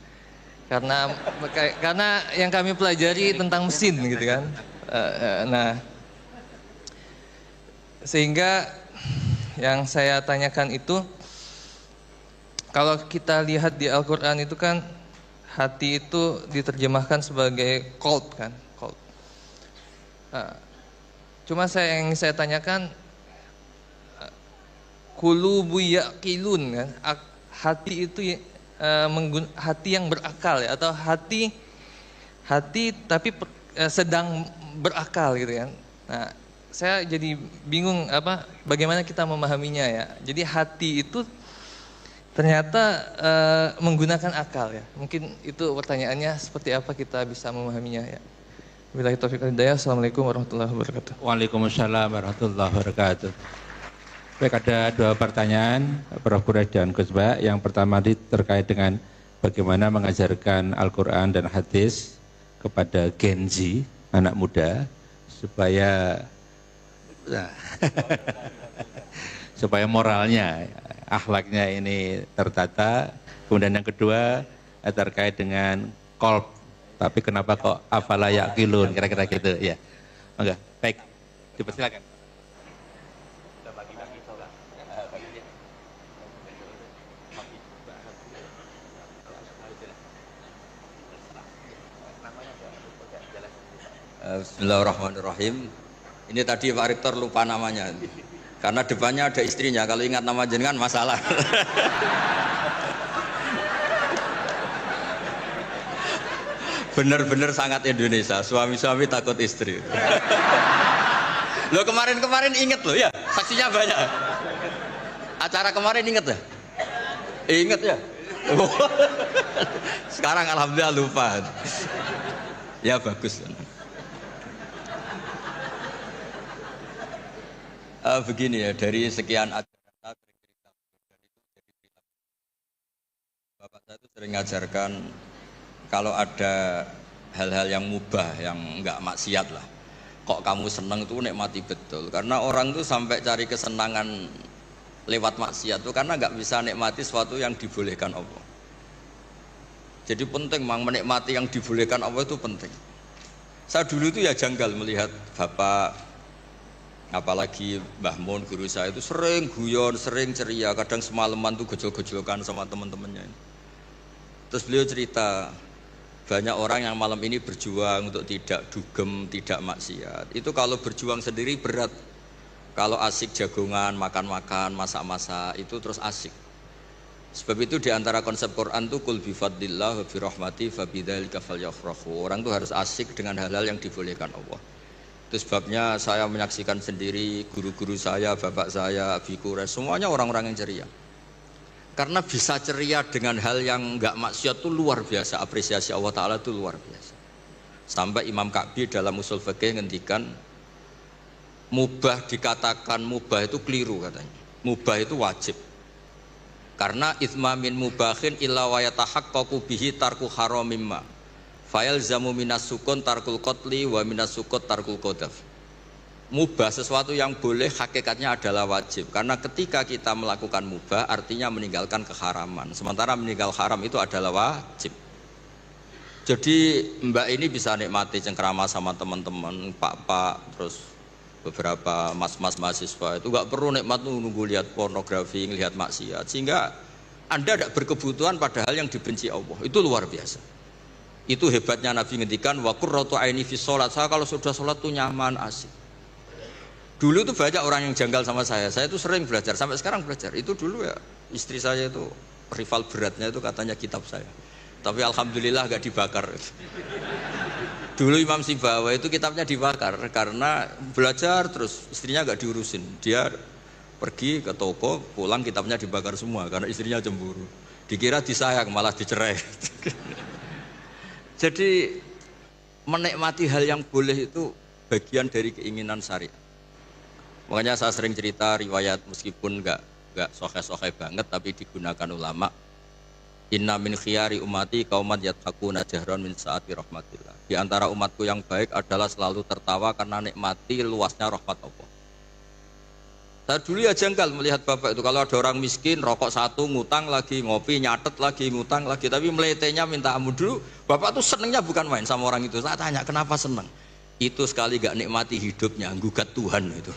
Karena yang kami pelajari tentang mesin gitu kan. Nah, sehingga yang saya tanyakan itu, kalau kita lihat di Al-Quran itu kan hati itu diterjemahkan sebagai qalb kan, qalb. Cuma yang saya tanyakan, qulubu yaqilun kan, hati itu hati yang berakal ya, atau hati tapi sedang berakal gitu kan. Nah, saya jadi bingung bagaimana kita memahaminya ya. Jadi hati itu ternyata menggunakan akal ya. Mungkin itu pertanyaannya, seperti apa kita bisa memahaminya ya. Wabillahi taufiq wal hidayah. Assalamualaikum warahmatullahi wabarakatuh. Waalaikumsalam warahmatullahi wabarakatuh. Baik, ada 2 pertanyaan Prof. Quraisy dan Gus Baha. Yang pertama terkait dengan bagaimana mengajarkan Al-Quran dan hadis kepada Gen Z, anak muda, supaya supaya moralnya, akhlaknya ini tertata. Kemudian yang kedua terkait dengan qalb, tapi kenapa kok afala yaqilun, kira-kira gitu ya. Enggak, baik, dipersilakan. Bismillahirrahmanirrahim. Ini tadi Pak Rektor lupa namanya. Karena depannya ada istrinya, kalau ingat nama jenengan masalah. Bener-bener sangat Indonesia, suami-suami takut istri. Loh, kemarin inget loh ya, saksinya banyak. Acara kemarin inget ya? Inget ya? Sekarang alhamdulillah lupa. Ya bagus. Begini ya, dari sekian ajaran Bapak saya itu sering mengajarkan kalau ada hal-hal yang mubah, yang enggak maksiat lah, kok kamu senang itu nikmati betul. Karena orang tuh sampai cari kesenangan lewat maksiat tuh karena enggak bisa nikmati sesuatu yang dibolehkan Allah. Jadi penting memang menikmati yang dibolehkan Allah itu penting. Saya dulu itu ya janggal melihat Bapak, apalagi Mbah Mun, guru saya itu sering guyon, sering ceria, kadang semalaman tuh gojol-gojolkan sama teman-temannya. Terus beliau cerita, banyak orang yang malam ini berjuang untuk tidak dugem, tidak maksiat. Itu kalau berjuang sendiri berat. Kalau asik jagongan, makan-makan, masak-masak, itu terus asik. Sebab itu diantara konsep Quran itu kul bifadlillah wa birahmati fabidzalika falyafrahu. Orang itu harus asik dengan hal-hal yang dibolehkan Allah. Itu sebabnya saya menyaksikan sendiri guru-guru saya, bapak saya, Abi Quraisy, semuanya orang-orang yang ceria. Karena bisa ceria dengan hal yang enggak maksiat itu luar biasa, apresiasi Allah Ta'ala itu luar biasa. Sampai Imam Ka'bi dalam usul fikih ngendikan, mubah dikatakan mubah itu keliru katanya. Mubah itu wajib. Karena itsma min mubahin illa wa yatahaqqaqu bihi tarku haramimma. Fayal zamu minas sukun tarkul qatli wa minas sukut tarkul qadaf. mubah, sesuatu yang boleh hakikatnya adalah wajib. Karena ketika kita melakukan mubah artinya meninggalkan keharaman. Sementara meninggal haram itu adalah wajib. Jadi mbak ini bisa nikmati cengkrama sama teman-teman, pak-pak, terus beberapa mas-mas mahasiswa itu nggak perlu nikmat nunggu lihat pornografi, lihat maksiat. Sehingga Anda tidak berkebutuhan padahal yang dibenci Allah. Itu luar biasa. Itu hebatnya Nabi ngendikan wa qurratu aini fi sholat. Saya kalau sudah sholat tuh nyaman, asik. Dulu itu banyak orang yang janggal sama saya itu sering belajar, sampai sekarang belajar. Itu dulu ya, istri saya itu rival beratnya itu katanya kitab saya. Tapi alhamdulillah gak dibakar. Dulu Imam Sibawa itu kitabnya dibakar karena belajar terus istrinya gak diurusin. Dia pergi ke toko, pulang kitabnya dibakar semua karena istrinya cemburu. Dikira disayang malah dicerai. Jadi menikmati hal yang boleh itu bagian dari keinginan syariat. Makanya saya sering cerita riwayat meskipun nggak sohe-sohe banget tapi digunakan ulama. Inna min khiyari umati qauman yattaquna jahran min saati rahmatillah. Di antara umatku yang baik adalah selalu tertawa karena nikmati luasnya rahmat Allah. Saya dulu ya janggal melihat bapak itu kalau ada orang miskin rokok satu ngutang lagi, ngopi nyatet lagi, ngutang lagi, tapi meletenya minta ampun. Dulu bapak tuh senengnya bukan main sama orang itu. Saya tanya kenapa seneng? Itu sekali gak nikmati hidupnya, gugat Tuhan itu.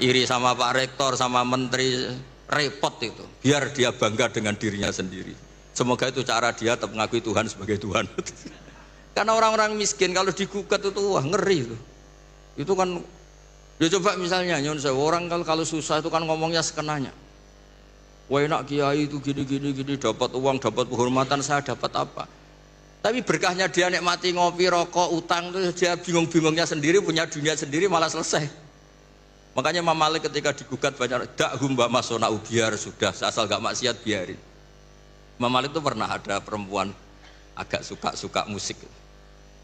Iri sama Pak Rektor, sama Menteri, repot itu. Biar dia bangga dengan dirinya sendiri. Semoga itu cara dia tetap mengakui Tuhan sebagai Tuhan. Karena orang-orang miskin kalau digugat itu wah ngeri itu. Itu kan, ya coba misalnya nyon saya orang kalau susah itu kan ngomongnya sekenanya. Wah enak kiai itu gini dapat uang, dapat penghormatan, saya dapat apa? Tapi berkahnya dia nikmati ngopi, rokok, utang itu dia bingung-bingungnya sendiri, punya dunia sendiri malah selesai. Makanya Imam Malik ketika digugat banyak dakhum mbak masona biar sudah asal gak maksiat biarin. Imam Malik itu pernah ada perempuan agak suka musik.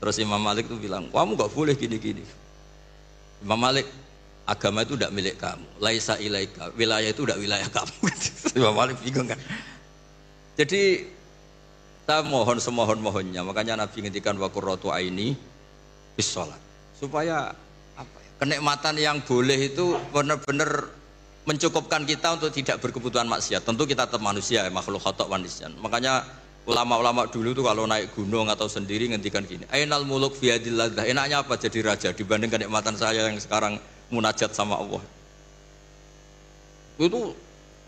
Terus Imam Malik itu bilang, kamu gak boleh gini-gini. Imam Malik, agama itu tidak milik kamu. Laisa ilaika, wilayah itu tidak wilayah kamu. Imam Malik bingung kan. Jadi kita mohon semohon-mohonnya. Makanya Nabi ngendikan wa qurratu aini bis sholat. Supaya kenikmatan yang boleh itu benar-benar mencukupkan kita untuk tidak berkebutuhan maksiat. Tentu kita tetap manusia, makhluk khata' wa nisyan. Makanya ulama-ulama dulu tuh kalau naik gunung atau sendiri ngendikan gini, ainal muluk fi yadillah. Enaknya apa jadi raja dibanding kenikmatan saya yang sekarang munajat sama Allah.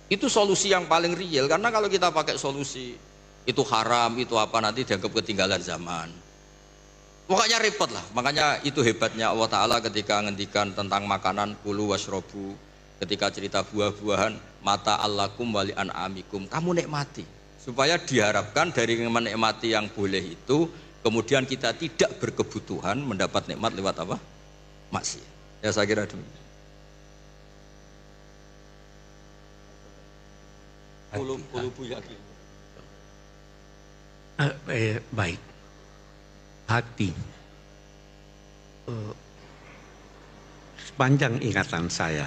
Itu solusi yang paling real, karena kalau kita pakai solusi itu haram, itu apa nanti dianggap ketinggalan zaman. Makanya repot lah, makanya itu hebatnya Allah Ta'ala ketika ngendikan tentang makanan kulu wasrobu, ketika cerita buah-buahan mata allakum wali an'amikum, kamu nikmati supaya diharapkan dari menikmati yang boleh itu kemudian kita tidak berkebutuhan mendapat nikmat lewat apa? Maksiat. Ya saya kira demikian. Baik. Hati. Sepanjang ingatan saya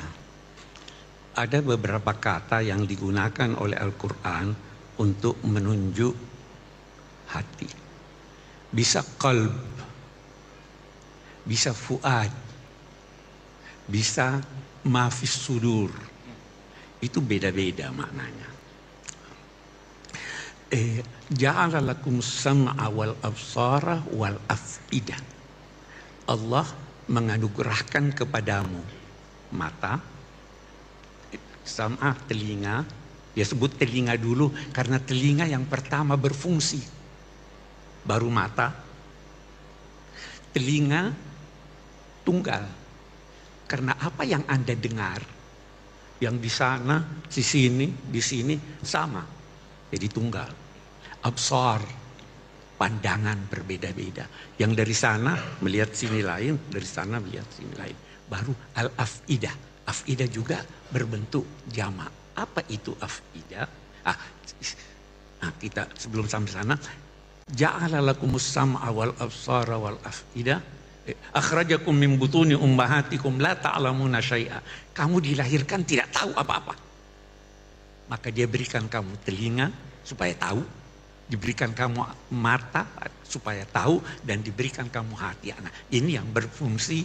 ada beberapa kata yang digunakan oleh Al-Quran untuk menunjuk hati. Bisa qalb, bisa fuad, bisa mafis sudur. Itu beda-beda maknanya. Ja'ala lakum sam'a wal absara wal af'idah. Allah menganugerahkan kepadamu mata, sam'a telinga. Dia sebut telinga dulu karena telinga yang pertama berfungsi, baru mata. Telinga tunggal karena apa yang Anda dengar, yang di sana, di sini sama, jadi tunggal. Absar, pandangan berbeda-beda. Yang dari sana melihat sini lain, dari sana melihat sini lain. Baru al-af'idah. Af'idah juga berbentuk jamak. Apa itu af'idah? Kita sebelum sampai sana, ja'ala lakumus sam'a wal absara wal af'idah. Akhrajakum min butuni ummahatikum la ta'lamuna syai'a. Kamu dilahirkan tidak tahu apa-apa. Maka dia berikan kamu telinga supaya tahu, diberikan kamu mata supaya tahu, dan diberikan kamu hati. Nah, ini yang berfungsi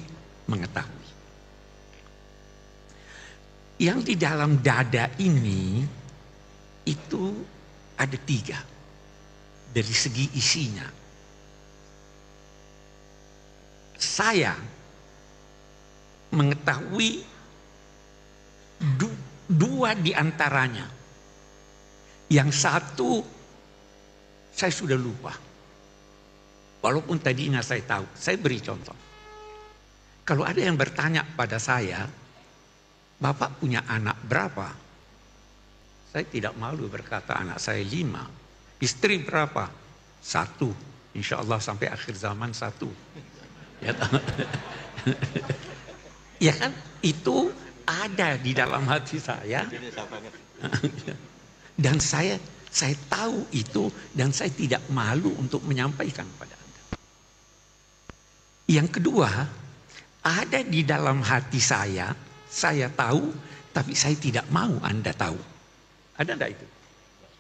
mengetahui. Yang di dalam dada ini itu ada 3 dari segi isinya. Saya mengetahui 2 di antaranya. Yang 1 saya sudah lupa. Walaupun tadinya saya tahu. Saya beri contoh. Kalau ada yang bertanya pada saya, Bapak punya anak berapa? Saya tidak malu berkata anak saya 5. Istri berapa? 1. Insya Allah sampai akhir zaman 1. Ya, ya kan? Itu ada di dalam hati saya. Dan saya tahu itu dan saya tidak malu untuk menyampaikan pada Anda. Yang kedua, ada di dalam hati saya tahu, tapi saya tidak mau Anda tahu. Ada enggak itu?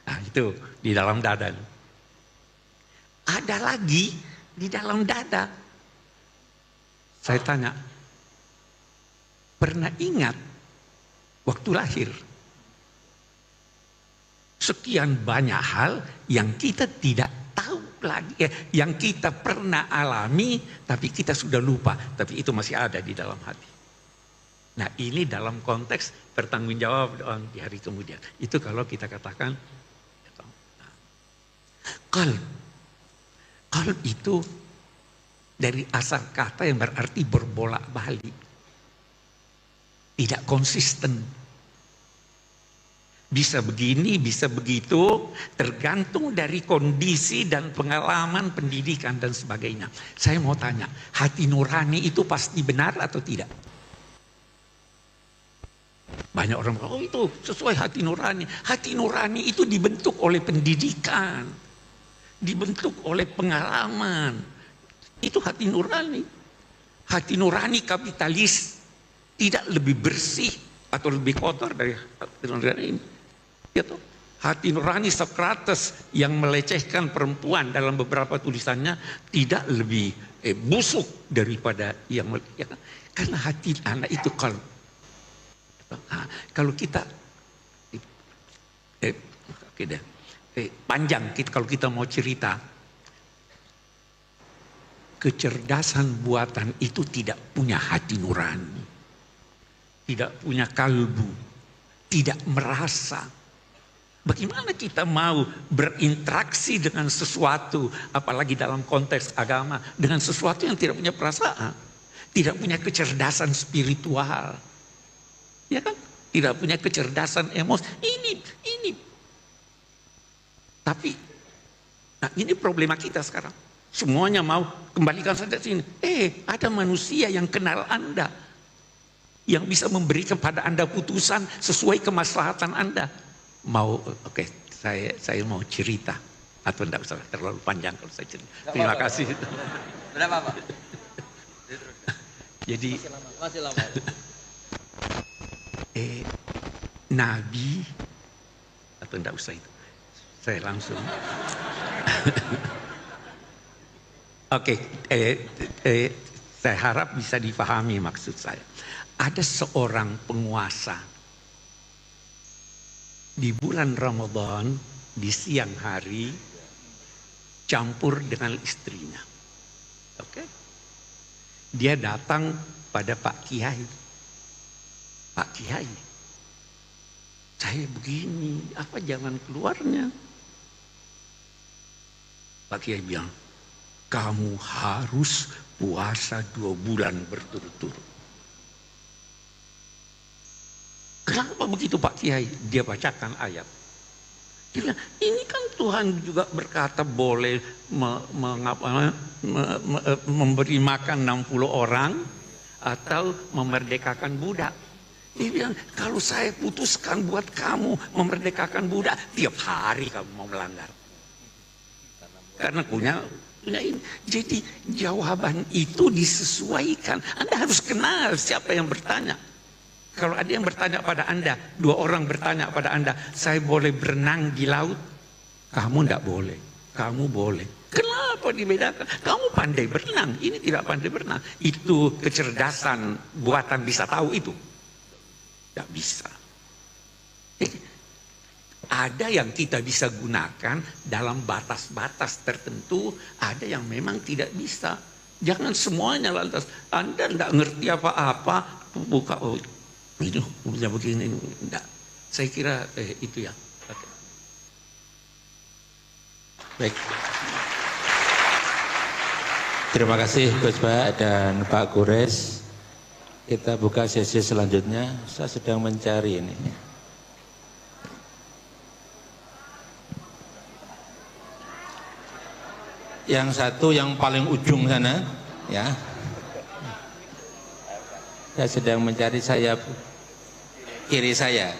Nah, itu di dalam dada. Ada lagi di dalam dada. Saya tanya, pernah ingat waktu lahir? Sekian banyak hal yang kita tidak tahu lagi, yang kita pernah alami, tapi kita sudah lupa, tapi itu masih ada di dalam hati. Nah, ini dalam konteks pertanggungjawaban di hari kemudian. Itu kalau kita katakan qalb. Qalb itu dari asal kata yang berarti berbolak-balik. Tidak konsisten. Bisa begini, bisa begitu, tergantung dari kondisi dan pengalaman pendidikan dan sebagainya. Saya mau tanya, hati nurani itu pasti benar atau tidak? Banyak orang bilang, oh itu sesuai hati nurani. Hati nurani itu dibentuk oleh pendidikan, dibentuk oleh pengalaman. Itu hati nurani. Hati nurani kapitalis tidak lebih bersih atau lebih kotor dari hati nurani ini. Gitu. Hati nurani Socrates yang melecehkan perempuan dalam beberapa tulisannya tidak lebih busuk daripada yang ya kan? Karena hati anak itu kalau kita panjang kalau kita mau cerita, kecerdasan buatan itu tidak punya hati nurani, tidak punya kalbu, tidak merasa. Bagaimana kita mau berinteraksi dengan sesuatu, apalagi dalam konteks agama, dengan sesuatu yang tidak punya perasaan, tidak punya kecerdasan spiritual, ya kan? Tidak punya kecerdasan emosi. Ini. Tapi, nah ini problema kita sekarang. Semuanya mau kembalikan saja sini. Ada manusia yang kenal Anda, yang bisa memberi kepada Anda putusan sesuai kemaslahatan Anda. Oke, saya mau cerita atau tidak usah terlalu panjang kalau saya cerita. Terima kasih. Berapa Pak? Jadi masih lama. Nabi atau tidak usah itu. Saya langsung. Oke, saya harap bisa dipahami maksud saya. Ada seorang penguasa di bulan Ramadan di siang hari campur dengan istrinya. Oke. Dia datang pada Pak Kiai. Pak Kiai, saya begini, apa jalan keluarnya? Pak Kiai bilang, kamu harus puasa 2 bulan berturut-turut. Kenapa begitu Pak Kiai? Dia bacakan ayat. Dia bilang, ini kan Tuhan juga berkata boleh memberi makan 60 orang atau memerdekakan budak. Dia bilang, kalau saya putuskan buat kamu memerdekakan budak, tiap hari kamu mau melanggar. Karena punya ini. Jadi jawaban itu disesuaikan. Anda harus kenal siapa yang bertanya. Kalau ada yang bertanya pada Anda, 2 orang bertanya pada Anda, saya boleh berenang di laut? Kamu tidak boleh. Kamu boleh. Kenapa dibedakan? Kamu pandai berenang, ini tidak pandai berenang. Itu kecerdasan buatan bisa tahu itu. Tidak bisa. Ada yang kita bisa gunakan dalam batas-batas tertentu, ada yang memang tidak bisa. Jangan semuanya lantas. Anda tidak ngerti apa-apa, buka, oh itu bisa begini. Tidak. Saya kira itu ya. Okay. Baik. Terima kasih Gus Bah dan Pak Kures. Kita buka sesi selanjutnya. Saya sedang mencari ini. Yang satu yang paling ujung sana, ya. Saya sedang mencari sayap kiri saya.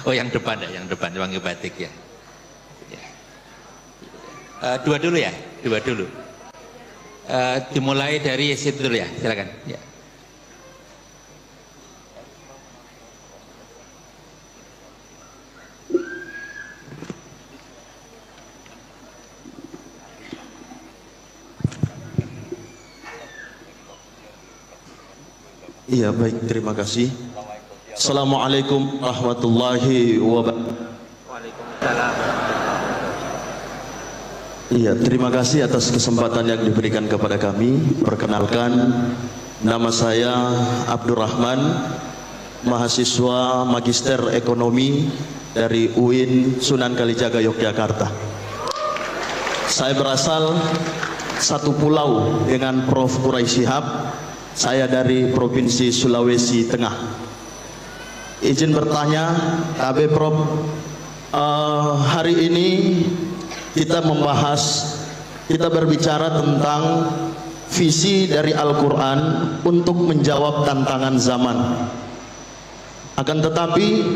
Oh yang depan ya, yang depan wangi batik ya. Dua dulu ya, dua dulu. Dimulai dari situ dulu ya, silakan. Ya. Iya baik, terima kasih. Assalamualaikum warahmatullahi wabarakatuh. Iya, terima kasih atas kesempatan yang diberikan kepada kami. Perkenalkan, nama saya Abdurrahman, mahasiswa Magister Ekonomi dari UIN Sunan Kalijaga, Yogyakarta. Saya berasal satu pulau dengan Prof. Quraisy Shihab. Saya dari Provinsi Sulawesi Tengah. Izin bertanya, KB Prof, hari ini kita berbicara tentang visi dari Al-Quran untuk menjawab tantangan zaman. Akan tetapi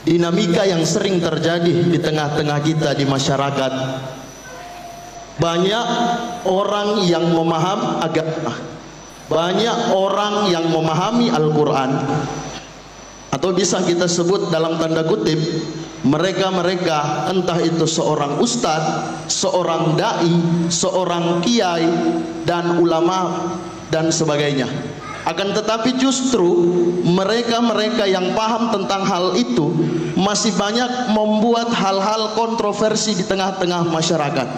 dinamika yang sering terjadi di tengah-tengah kita di masyarakat, banyak orang yang memahami agama, banyak orang yang memahami Al-Quran, atau bisa kita sebut dalam tanda kutip, mereka-mereka entah itu seorang ustadz, seorang dai, seorang kiai, dan ulama, dan sebagainya. Akan tetapi justru mereka-mereka yang paham tentang hal itu masih banyak membuat hal-hal kontroversi di tengah-tengah masyarakat.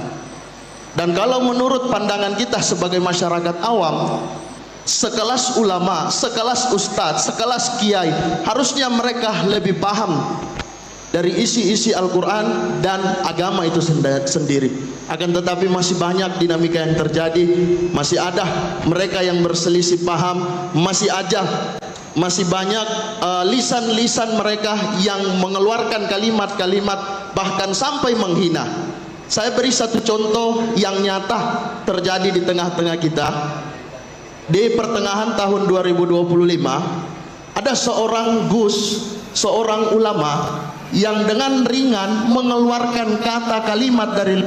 Dan kalau menurut pandangan kita sebagai masyarakat awam, sekelas ulama, sekelas ustadz, sekelas kiai, harusnya mereka lebih paham dari isi-isi Al-Quran dan agama itu sendiri. Akan tetapi masih banyak dinamika yang terjadi, masih ada mereka yang berselisih paham, masih banyak lisan-lisan mereka yang mengeluarkan kalimat-kalimat bahkan sampai menghina. Saya beri satu contoh yang nyata terjadi di tengah-tengah kita. Di pertengahan tahun 2025 ada seorang seorang ulama yang dengan ringan mengeluarkan kata kalimat dari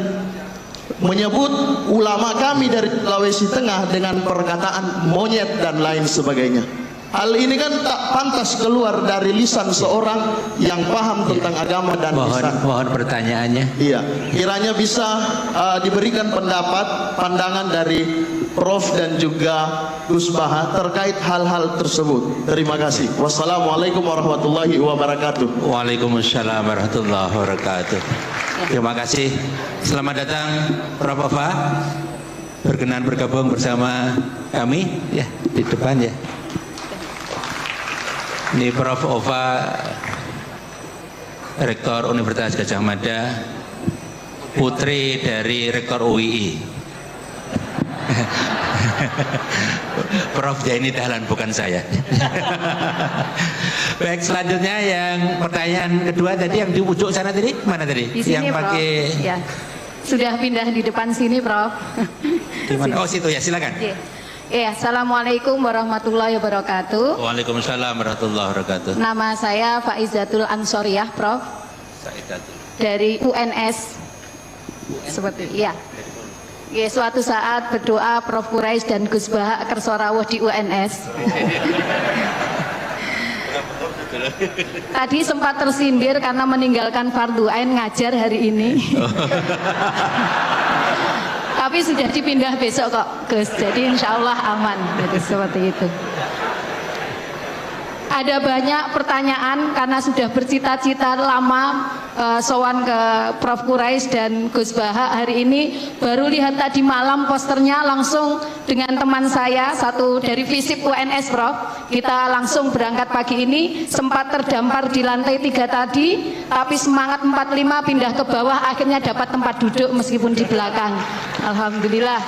menyebut ulama kami dari Sulawesi Tengah dengan perkataan monyet dan lain sebagainya. Hal ini kan tak pantas keluar dari lisan seorang yang paham tentang agama dan lisan. Mohon pertanyaannya. Iya, kiranya bisa diberikan pandangan dari Prof dan juga Gus Bah terkait hal-hal tersebut. Terima kasih. Wassalamualaikum warahmatullahi wabarakatuh. Waalaikumsalam warahmatullahi wabarakatuh. Terima kasih. Selamat datang Prof. Ova. Berkenan bergabung bersama kami ya di depan ya. Ini Prof. Ova, Rektor Universitas Gadjah Mada, putri dari Rektor UII. Prof. Jaini Dahlan, bukan saya. Baik, selanjutnya yang pertanyaan kedua tadi yang di ujung sana tadi, mana tadi? Di sini, yang pakai Prof. Ya. Sudah pindah di depan sini, Prof. Di mana? Oh, situ ya, silakan. Ya. Ya, Assalamualaikum warahmatullahi wabarakatuh. Waalaikumsalam warahmatullahi wabarakatuh. Nama saya Faizatul Ansoriyah, Prof. Saidatul. Dari UNS. Seperti ya. Ya, suatu saat berdoa Prof. Quraisy dan Gus Bah kerso rawuh di UNS. Tadi sempat tersindir karena meninggalkan fardu ain ngajar hari ini. Tapi sudah dipindah besok kok, Gus. Jadi insya Allah aman. Jadi seperti itu. Ada banyak pertanyaan karena sudah bercita-cita lama sowan ke Prof. Quraisy dan Gus Baha. Hari ini baru lihat tadi malam posternya langsung dengan teman saya satu dari FISIP UNS Prof. Kita langsung berangkat pagi ini, sempat terdampar di lantai 3 tadi, tapi semangat 45 pindah ke bawah, akhirnya dapat tempat duduk meskipun di belakang. Alhamdulillah.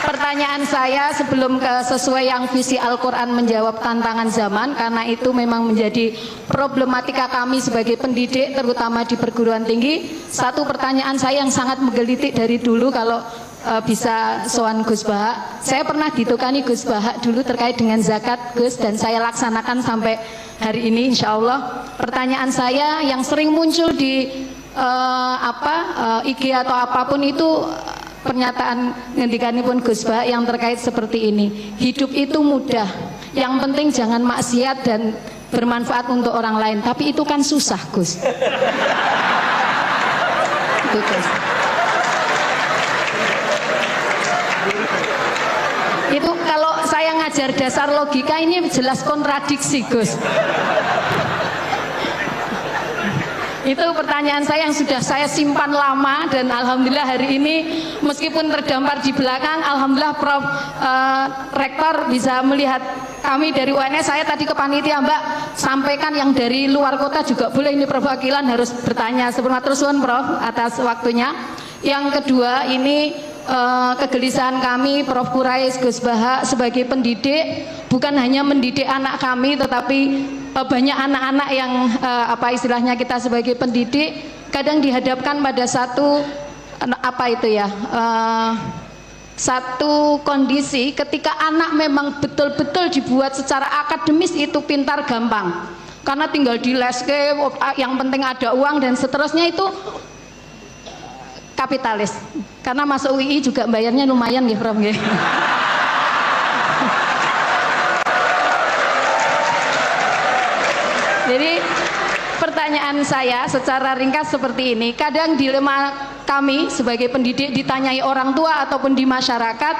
Pertanyaan saya sebelum ke sesuai yang visi Al-Quran menjawab tantangan zaman, karena itu memang menjadi problematika kami sebagai pendidik terutama di perguruan tinggi. Satu pertanyaan saya yang sangat menggelitik dari dulu, kalau bisa sowan Gus Baha. Saya pernah ditukani Gus Baha dulu terkait dengan zakat, Gus, dan saya laksanakan sampai hari ini insya Allah. Pertanyaan saya yang sering muncul di IG atau apapun itu, pernyataan ngendikanipun Gus Baha yang terkait seperti ini. Hidup itu mudah, yang penting jangan maksiat dan bermanfaat untuk orang lain. Tapi itu kan susah, Gus. Itu, Gus. Itu kalau saya ngajar dasar logika ini jelas kontradiksi, Gus. Itu pertanyaan saya yang sudah saya simpan lama, dan alhamdulillah hari ini meskipun terdampar di belakang, alhamdulillah Prof. Rektor bisa melihat kami dari UNS. Saya tadi ke panitia, Mbak, sampaikan yang dari luar kota juga boleh, ini perwakilan harus bertanya. Sebelum terus Prof atas waktunya. Yang kedua, ini kegelisahan kami Prof. Quraisy, Gus Baha sebagai pendidik, bukan hanya mendidik anak kami, tetapi banyak anak-anak yang istilahnya kita sebagai pendidik kadang dihadapkan pada satu satu kondisi ketika anak memang betul-betul dibuat secara akademis itu pintar gampang, karena tinggal di leske, yang penting ada uang dan seterusnya, itu kapitalis. Karena masuk UI juga bayarnya lumayan ya, Prof. Jadi pertanyaan saya secara ringkas seperti ini. Kadang dilema kami sebagai pendidik ditanyai orang tua ataupun di masyarakat,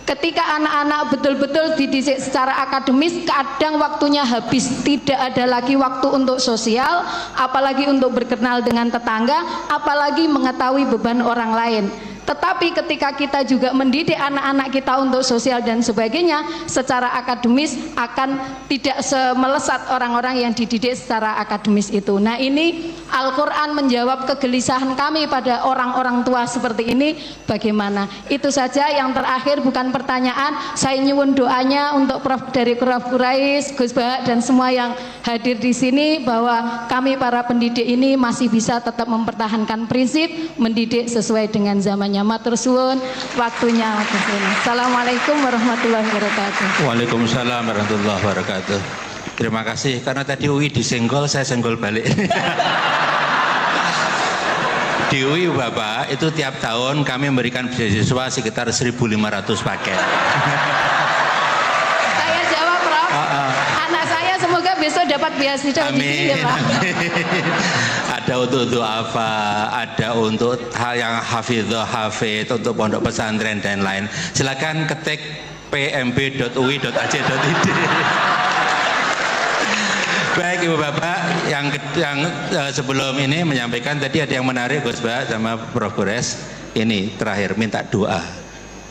ketika anak-anak betul-betul dididik secara akademis, kadang waktunya habis, tidak ada lagi waktu untuk sosial, apalagi untuk berkenal dengan tetangga, apalagi mengetahui beban orang lain. Tetapi ketika kita juga mendidik anak-anak kita untuk sosial dan sebagainya, secara akademis akan tidak semelesat orang-orang yang dididik secara akademis itu. Nah, ini Al-Quran menjawab kegelisahan kami pada orang-orang tua seperti ini, bagaimana? Itu saja. Yang terakhir bukan pertanyaan, saya nyuwun doanya untuk dari Prof. Quraisy, Gus Baha dan semua yang hadir di sini, bahwa kami para pendidik ini masih bisa tetap mempertahankan prinsip mendidik sesuai dengan zamannya. Matur suwun, waktunya. Assalamualaikum warahmatullahi wabarakatuh. Waalaikumsalam warahmatullahi wabarakatuh. Terima kasih, karena tadi UI disenggol, saya senggol balik. Di UI Bapak itu tiap tahun kami memberikan beasiswa sekitar 1.500 paket. Saya jawab, Prof. Anak saya semoga besok dapat beasiswa. Amin. Ya, Pak. Ada untuk apa, ada untuk hal yang hafidh, untuk pondok pesantren dan lain. Silakan ketik pmb.ui.ac.id. Baik Ibu Bapak, yang sebelum ini menyampaikan tadi ada yang menarik Gus Baha sama Prof. Quraisy. Ini terakhir minta doa.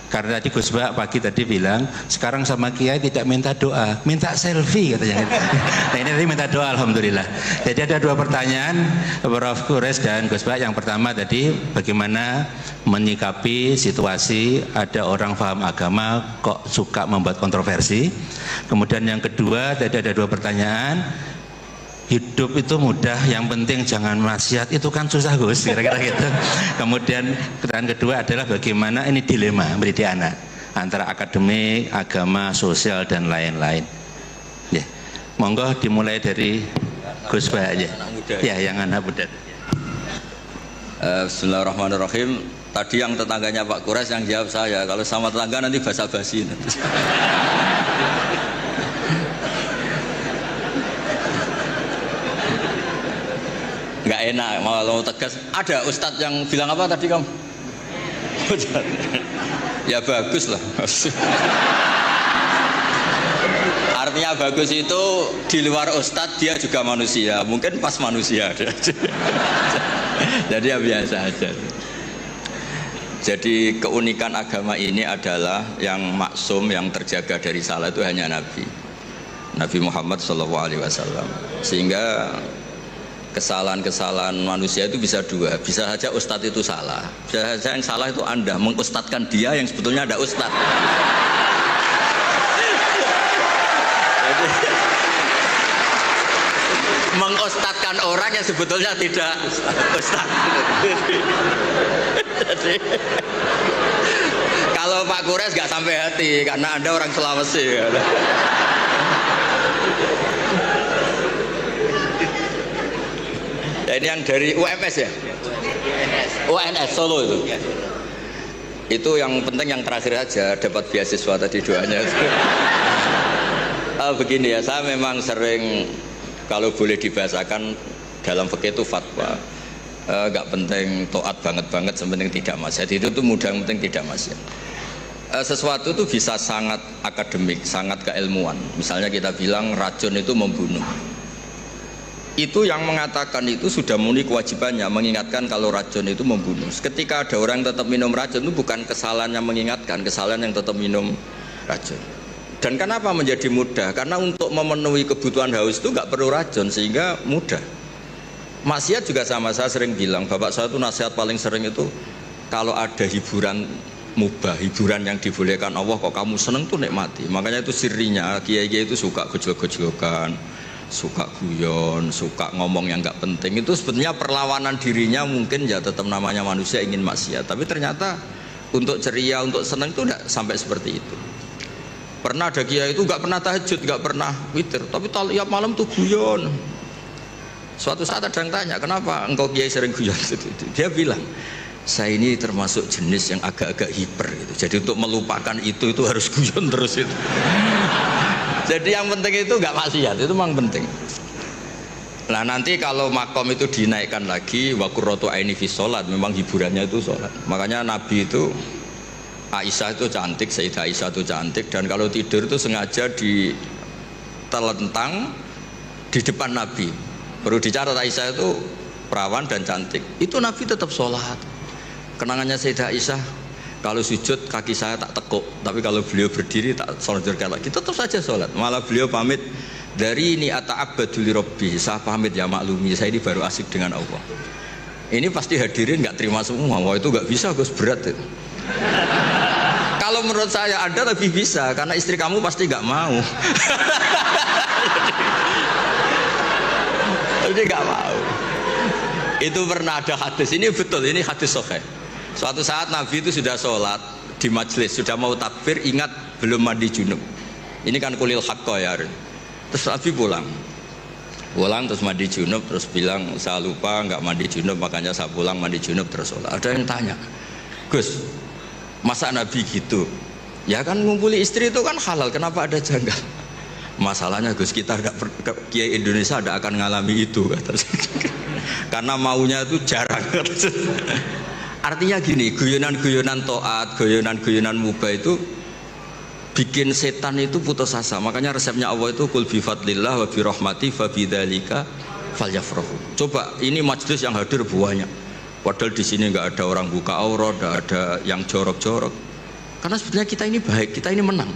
Karena tadi Gus Baha pagi tadi bilang, sekarang sama Kiai tidak minta doa, minta selfie katanya. Nah ini tadi minta doa, alhamdulillah. Jadi ada dua pertanyaan Prof. Quraisy dan Gus Baha. Yang pertama tadi, bagaimana menyikapi situasi ada orang paham agama kok suka membuat kontroversi. Kemudian yang kedua tadi ada dua pertanyaan. Hidup itu mudah, yang penting jangan maksiat, itu kan susah Gus, kira-kira gitu. Kemudian pertanyaan kedua adalah bagaimana ini dilema mendidik anak antara akademik, agama, sosial dan lain-lain. Ya, monggo dimulai dari Gus Baha aja. Ya, yang anak muda. Bismillahirrahmanirrahim. Tadi yang tetangganya Pak Quraisy yang jawab saya, kalau sama tetangga nanti basa-basi. mau tegas. Ada ustadz yang bilang apa tadi kamu? Ya bagus lah. Artinya bagus itu di luar ustadz dia juga manusia, mungkin pas manusia. Jadi ya biasa aja. Jadi keunikan agama ini adalah yang maksum, yang terjaga dari salah itu hanya Nabi Muhammad SAW. Sehingga kesalahan-kesalahan manusia itu bisa dua. Bisa saja ustadz itu salah, bisa saja yang salah itu Anda mengustadkan dia yang sebetulnya ada ustadz. Mengustadkan orang yang sebetulnya tidak ustad. Jadi, kalau Pak Kures nggak sampai hati karena Anda orang Sulawesi. Ya, ini yang dari UMS ya? UNS Solo itu. Itu yang penting yang terakhir aja dapat beasiswa tadi doanya. Begini ya, saya memang sering kalau boleh dibahasakan dalam fikih itu fatwa, nggak penting taat banget sepenting tidak maksiat. Itu tuh mudah, yang penting tidak maksiat. Sesuatu itu bisa sangat akademik, sangat keilmuan. Misalnya kita bilang racun itu membunuh. Itu yang mengatakan itu sudah memenuhi kewajibannya mengingatkan kalau racun itu membunuh. Ketika ada orang yang tetap minum racun itu bukan kesalahan yang mengingatkan, kesalahan yang tetap minum racun. Dan kenapa menjadi mudah? Karena untuk memenuhi kebutuhan haus itu nggak perlu racun, sehingga mudah. Maksiat juga sama, saya sering bilang, bapak saya itu nasihat paling sering itu kalau ada hiburan mubah, hiburan yang dibolehkan Allah kok kamu seneng tuh nikmati. Makanya itu sirinya, kiai-kiai itu suka gojlok-gojlokan, suka guyon, suka ngomong yang nggak penting. Itu sebetulnya perlawanan dirinya, mungkin ya tetap namanya manusia ingin maksiat. Tapi ternyata untuk ceria, untuk seneng itu tidak sampai seperti itu. Pernah ada kiai itu nggak pernah tahajud, nggak pernah witir, tapi tiap malam tuh guyon. Suatu saat ada yang tanya, kenapa engkau kiai sering guyon? Dia bilang, saya ini termasuk jenis yang agak-agak hiper gitu. Jadi untuk melupakan itu harus guyon terus itu. Jadi yang penting itu nggak maksiat, itu memang penting. Nah nanti kalau makom itu dinaikkan lagi, wa qurratu aini fi sholat, memang hiburannya itu sholat. Makanya Nabi itu, Aisyah itu cantik, Sayyidah Aisyah itu cantik, dan kalau tidur itu sengaja ditelentang di depan Nabi. Perlu dicatat, Aisyah itu perawan dan cantik. Itu Nabi tetap sholat. Kenangannya Sayyidah Aisyah, kalau sujud kaki saya tak tekuk, tapi kalau beliau berdiri tak solorkan lagi, tetap saja sholat. Malah beliau pamit, dari ini ata'abbadu li Rabbi, saya pamit ya maklumi, saya ini baru asik dengan Allah. Ini pasti hadirin nggak terima semua, wah itu nggak bisa Gus, berat itu. Kalau menurut saya Anda lebih bisa, karena istri kamu pasti nggak mau. Jadi nggak mau. Itu pernah ada hadis, ini betul, ini hadis sahih. Suatu saat Nabi itu sudah sholat di majelis, sudah mau takbir, ingat belum mandi junub. Ini kan kulil haqqo ya. Terus Nabi pulang terus mandi junub, terus bilang saya lupa nggak mandi junub, makanya saya pulang mandi junub terus sholat. Ada yang tanya, Gus, masa Nabi gitu? Ya kan ngumpuli istri itu kan halal, kenapa ada janggal? Masalahnya Gus, kita kiai Indonesia tidak akan ngalami itu, kata karena maunya itu jarang. Artinya gini, guyonan-guyonan taat, guyonan-guyonan mubah itu bikin setan itu putus asa. Makanya resepnya Allah itu qul bi fadlillah wa bi rahmati fa bidzalika falyafrahu. Coba ini majelis yang hadir banyak. Padahal di sini nggak ada orang buka aurat, nggak ada yang jorok-jorok. Karena sebetulnya kita ini baik, kita ini menang.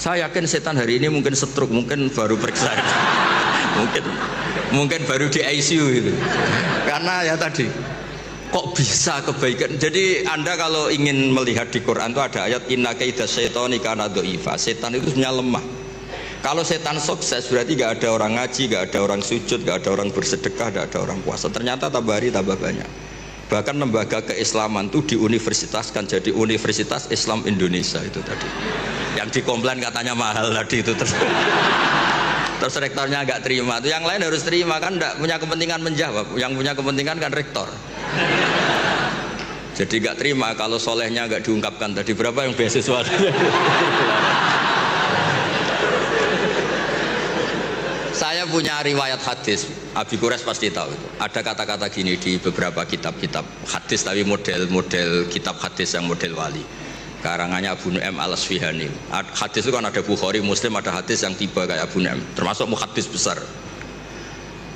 Saya yakin setan hari ini mungkin stroke, mungkin baru periksa, mungkin baru di ICU itu. Karena ya tadi, kok bisa kebaikan? Jadi Anda kalau ingin melihat di Quran itu ada ayat inna kaida syaitani kana dhaifa. Setan itu sebenarnya lemah. Kalau setan sukses berarti gak ada orang ngaji, gak ada orang sujud, gak ada orang bersedekah, gak ada orang puasa. Ternyata tambah hari tambah banyak. Bahkan lembaga keislaman itu diuniversitaskan jadi Universitas Islam Indonesia itu tadi. Yang dikomplain katanya mahal tadi itu terus rektornya nggak terima. Itu yang lain harus terima, kan nggak punya kepentingan menjawab. Yang punya kepentingan kan rektor. Jadi nggak terima kalau solehnya nggak diungkapkan tadi. Berapa yang beasiswa? Saya punya riwayat hadis, Abi Quraisy pasti tahu itu. Ada kata-kata gini di beberapa kitab-kitab hadis, tapi model-model kitab hadis yang model wali. Karangannya Abu Nu'aim al-Asfihani. Hadis itu kan ada Bukhari, Muslim, ada hadis yang tiba kayak Abu Nu'aim, termasuk muhaddis besar.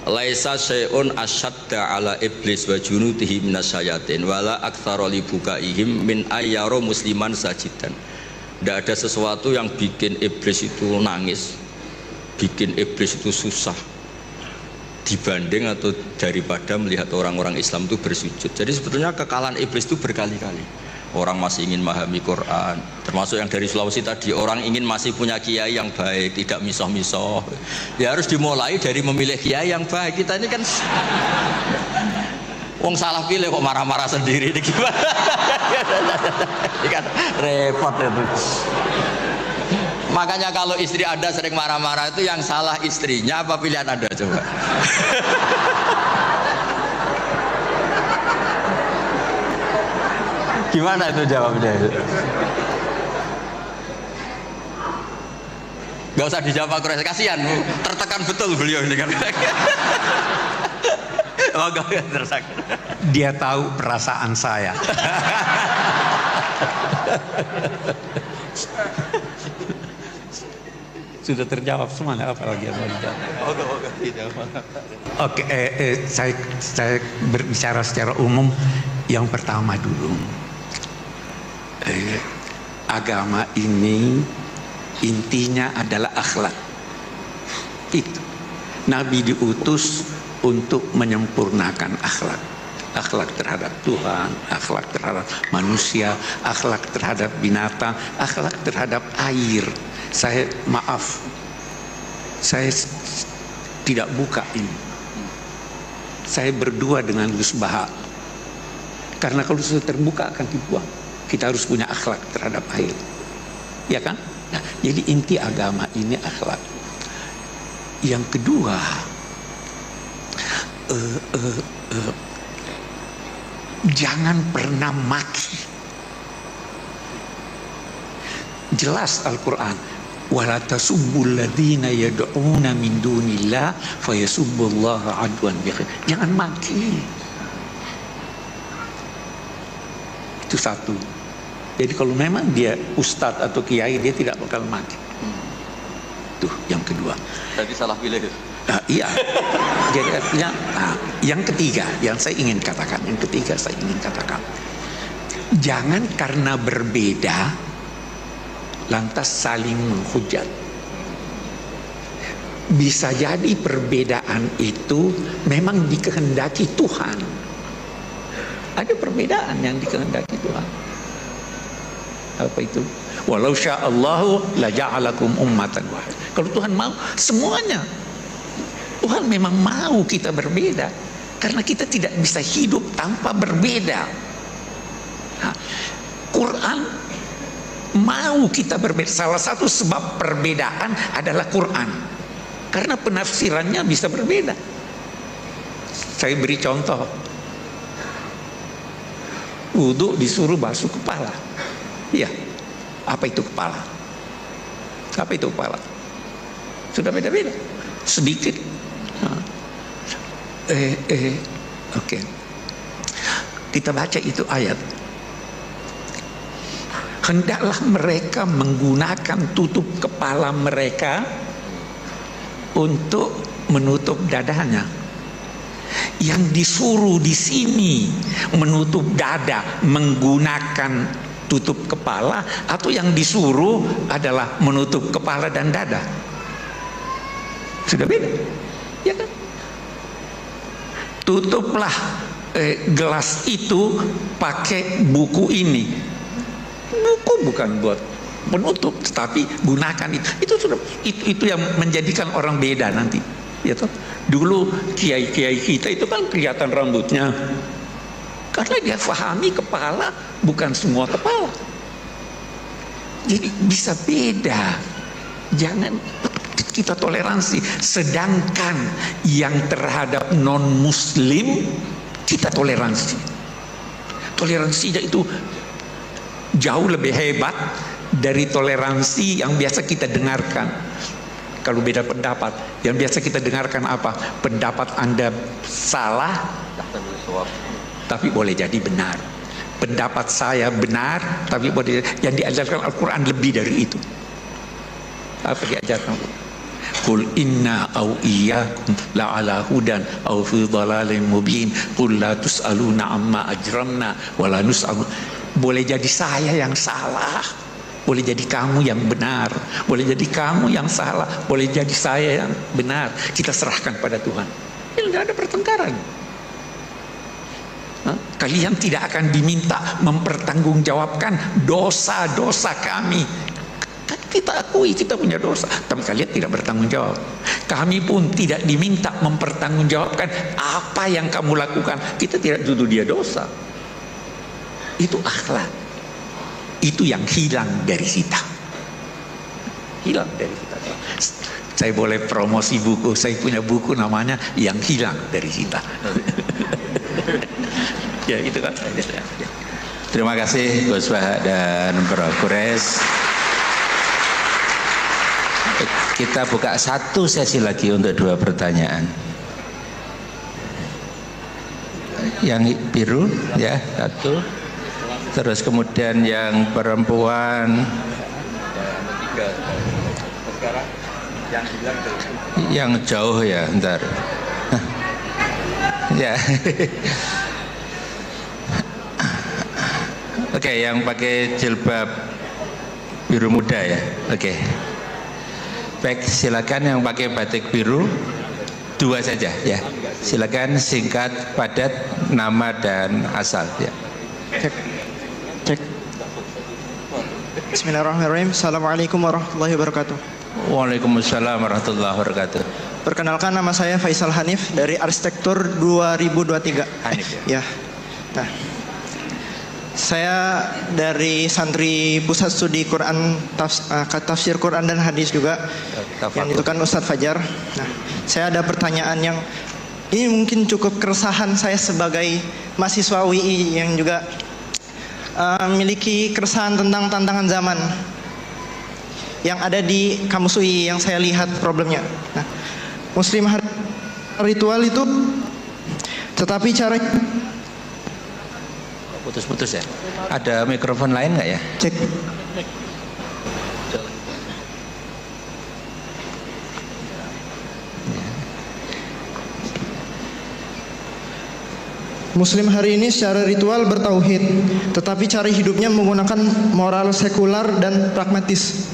Laisa syai'un asyadda ala iblis wa junudihi minasyayatin wala aktsara li bukaihim min ayyara musliman sajidan. Tidak ada sesuatu yang bikin iblis itu nangis, bikin iblis itu susah dibanding atau daripada melihat orang-orang Islam itu bersujud. Jadi sebetulnya kekalahan iblis itu berkali-kali. Orang masih ingin memahami Quran, termasuk yang dari Sulawesi tadi, orang ingin masih punya kiai yang baik, tidak misoh-misoh. Ya harus dimulai dari memilih kiai yang baik. Kita ini kan wong salah pilih kok marah-marah sendiri, ini gimana? Ini kan repot itu. Makanya kalau istri Anda sering marah-marah itu yang salah istrinya apa pilihan Anda coba? Gimana itu jawabnya? Gak usah dijawab Pak Quraisy, kasihan, tertekan betul beliau ini kan. Oh, dia tahu perasaan saya. Sudah terjawab semuanya, apalagi yang mau dijawab. Oke, saya berbicara secara umum. Yang pertama dulu, agama ini intinya adalah akhlak. Itu Nabi diutus untuk menyempurnakan akhlak. Akhlak terhadap Tuhan, akhlak terhadap manusia, akhlak terhadap binatang, akhlak terhadap air. Saya tidak buka ini. Saya berdua dengan Gus Baha. Karena kalau sudah terbuka akan dibuang. Kita harus punya akhlak terhadap air, ya kan? Nah, jadi inti agama ini akhlak. Yang kedua, jangan pernah maki. Jelas Al-Quran, wala tasubbul ladzina yad'una min dunillah fayasubbullaha adwan bighairi. Jangan maki. Itu satu. Jadi kalau memang dia ustadz atau kiai, dia tidak bakal mati. Tuh yang kedua. Tadi salah pilih. Iya. Jadi artinya, yang ketiga yang saya ingin katakan, jangan karena berbeda lantas saling menghujat. Bisa jadi perbedaan itu memang dikehendaki Tuhan. Ada perbedaan yang dikehendaki Tuhan. Apa itu? Walau sya'allahu la ja'alakum ummatan wahid. Kalau Tuhan mau semuanya. Tuhan memang mau kita berbeda. Karena kita tidak bisa hidup tanpa berbeda. Nah, Quran mau kita berbeda. Salah satu sebab perbedaan adalah Quran. Karena penafsirannya bisa berbeda. Saya beri contoh. Wudhu disuruh basuh kepala. Iya. Apa itu kepala? Apa itu kepala? Sudah beda-beda. Sedikit. Oke. Kita baca itu ayat. Hendaklah mereka menggunakan tutup kepala mereka untuk menutup dadanya. Yang disuruh di sini menutup dada menggunakan tutup kepala, atau yang disuruh adalah menutup kepala dan dada? Sudah beda, ya kan? Tutuplah gelas itu pakai buku ini. Buku bukan buat penutup, tetapi gunakan itu. Itu sudah itu yang menjadikan orang beda nanti. Ya toh? Dulu kiai-kiai kita itu kan kelihatan rambutnya. Karena dia fahami kepala bukan semua kepala. Jadi bisa beda. Jangan kita toleransi. Sedangkan yang terhadap non-muslim kita toleransi. Toleransinya itu jauh lebih hebat dari toleransi yang biasa kita dengarkan. Kalau beda pendapat, yang biasa kita dengarkan apa? Pendapat Anda salah, tapi boleh jadi benar. Pendapat saya benar, tapi boleh. Yang diajarkan Al-Quran lebih dari itu. Apa diajarkan? Qul inna au iyyakum la ala hudan au fi dhalalin mubin. Qul la tus'aluna amma ajramna wa la nus'alu. Boleh jadi saya yang salah, boleh jadi kamu yang benar, boleh jadi kamu yang salah, boleh jadi saya yang benar. Kita serahkan pada Tuhan. Ini tidak ada pertengkaran. Kalian tidak akan diminta mempertanggungjawabkan dosa-dosa kami. Kita akui kita punya dosa, tapi kalian tidak bertanggung jawab. Kami pun tidak diminta mempertanggungjawabkan apa yang kamu lakukan. Kita tidak tuduh dia dosa. Itu akhlak. Itu yang hilang dari kita. Hilang dari kita. Saya boleh promosi buku. Saya punya buku namanya Yang Hilang dari Kita. Ya itu kan. Terima kasih Gus Bahak dan Prof. Quraisy. Kita buka satu sesi lagi untuk 2 pertanyaan. Yang biru ya, 1. Terus kemudian yang perempuan, yang jauh ya, ntar. Ya. Oke, yang pakai jilbab biru muda ya. Oke. Baik, silakan yang pakai batik biru 2 saja ya. Silakan singkat, padat, nama dan asal ya. Cek. Bismillahirrahmanirrahim. Assalamualaikum warahmatullahi wabarakatuh. Waalaikumsalam warahmatullahi wabarakatuh. Perkenalkan, nama saya Faisal Hanif dari Arsitektur 2023. Hanif ya. Ya. Nah, saya dari santri Pusat Studi Quran, Tafsir Quran dan Hadis juga. Yang itu kan Ustadz Fajar. Nah, saya ada pertanyaan yang ini mungkin cukup keresahan saya sebagai mahasiswa UI yang juga memiliki keresahan tentang tantangan zaman yang ada di kamus UI yang saya lihat problemnya. Nah, Muslim ritual itu, tetapi cara putus-putus ya. Ada mikrofon lain nggak ya? Cek. Muslim hari ini secara ritual bertauhid, tetapi cara hidupnya menggunakan moral sekular dan pragmatis.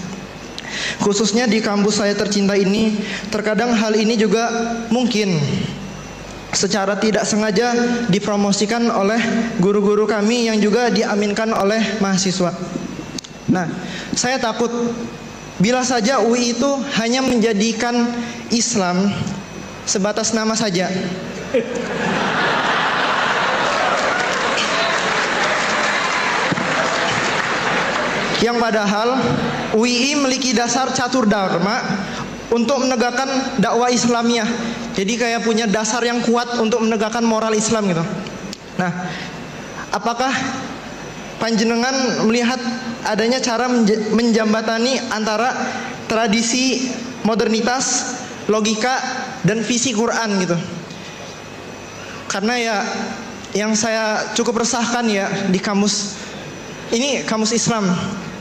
Khususnya di kampus saya tercinta ini, terkadang hal ini juga mungkin secara tidak sengaja dipromosikan oleh guru-guru kami yang juga diaminkan oleh mahasiswa. Nah, saya takut bila saja UI itu hanya menjadikan Islam sebatas nama saja. Yang padahal UI memiliki dasar catur dharma untuk menegakkan dakwah Islamiyah. Jadi kayak punya dasar yang kuat untuk menegakkan moral Islam gitu. Nah, apakah panjenengan melihat adanya cara menjembatani antara tradisi modernitas, logika dan visi Quran gitu? Karena ya yang saya cukup resahkan ya di kamus ini, kamus Islam,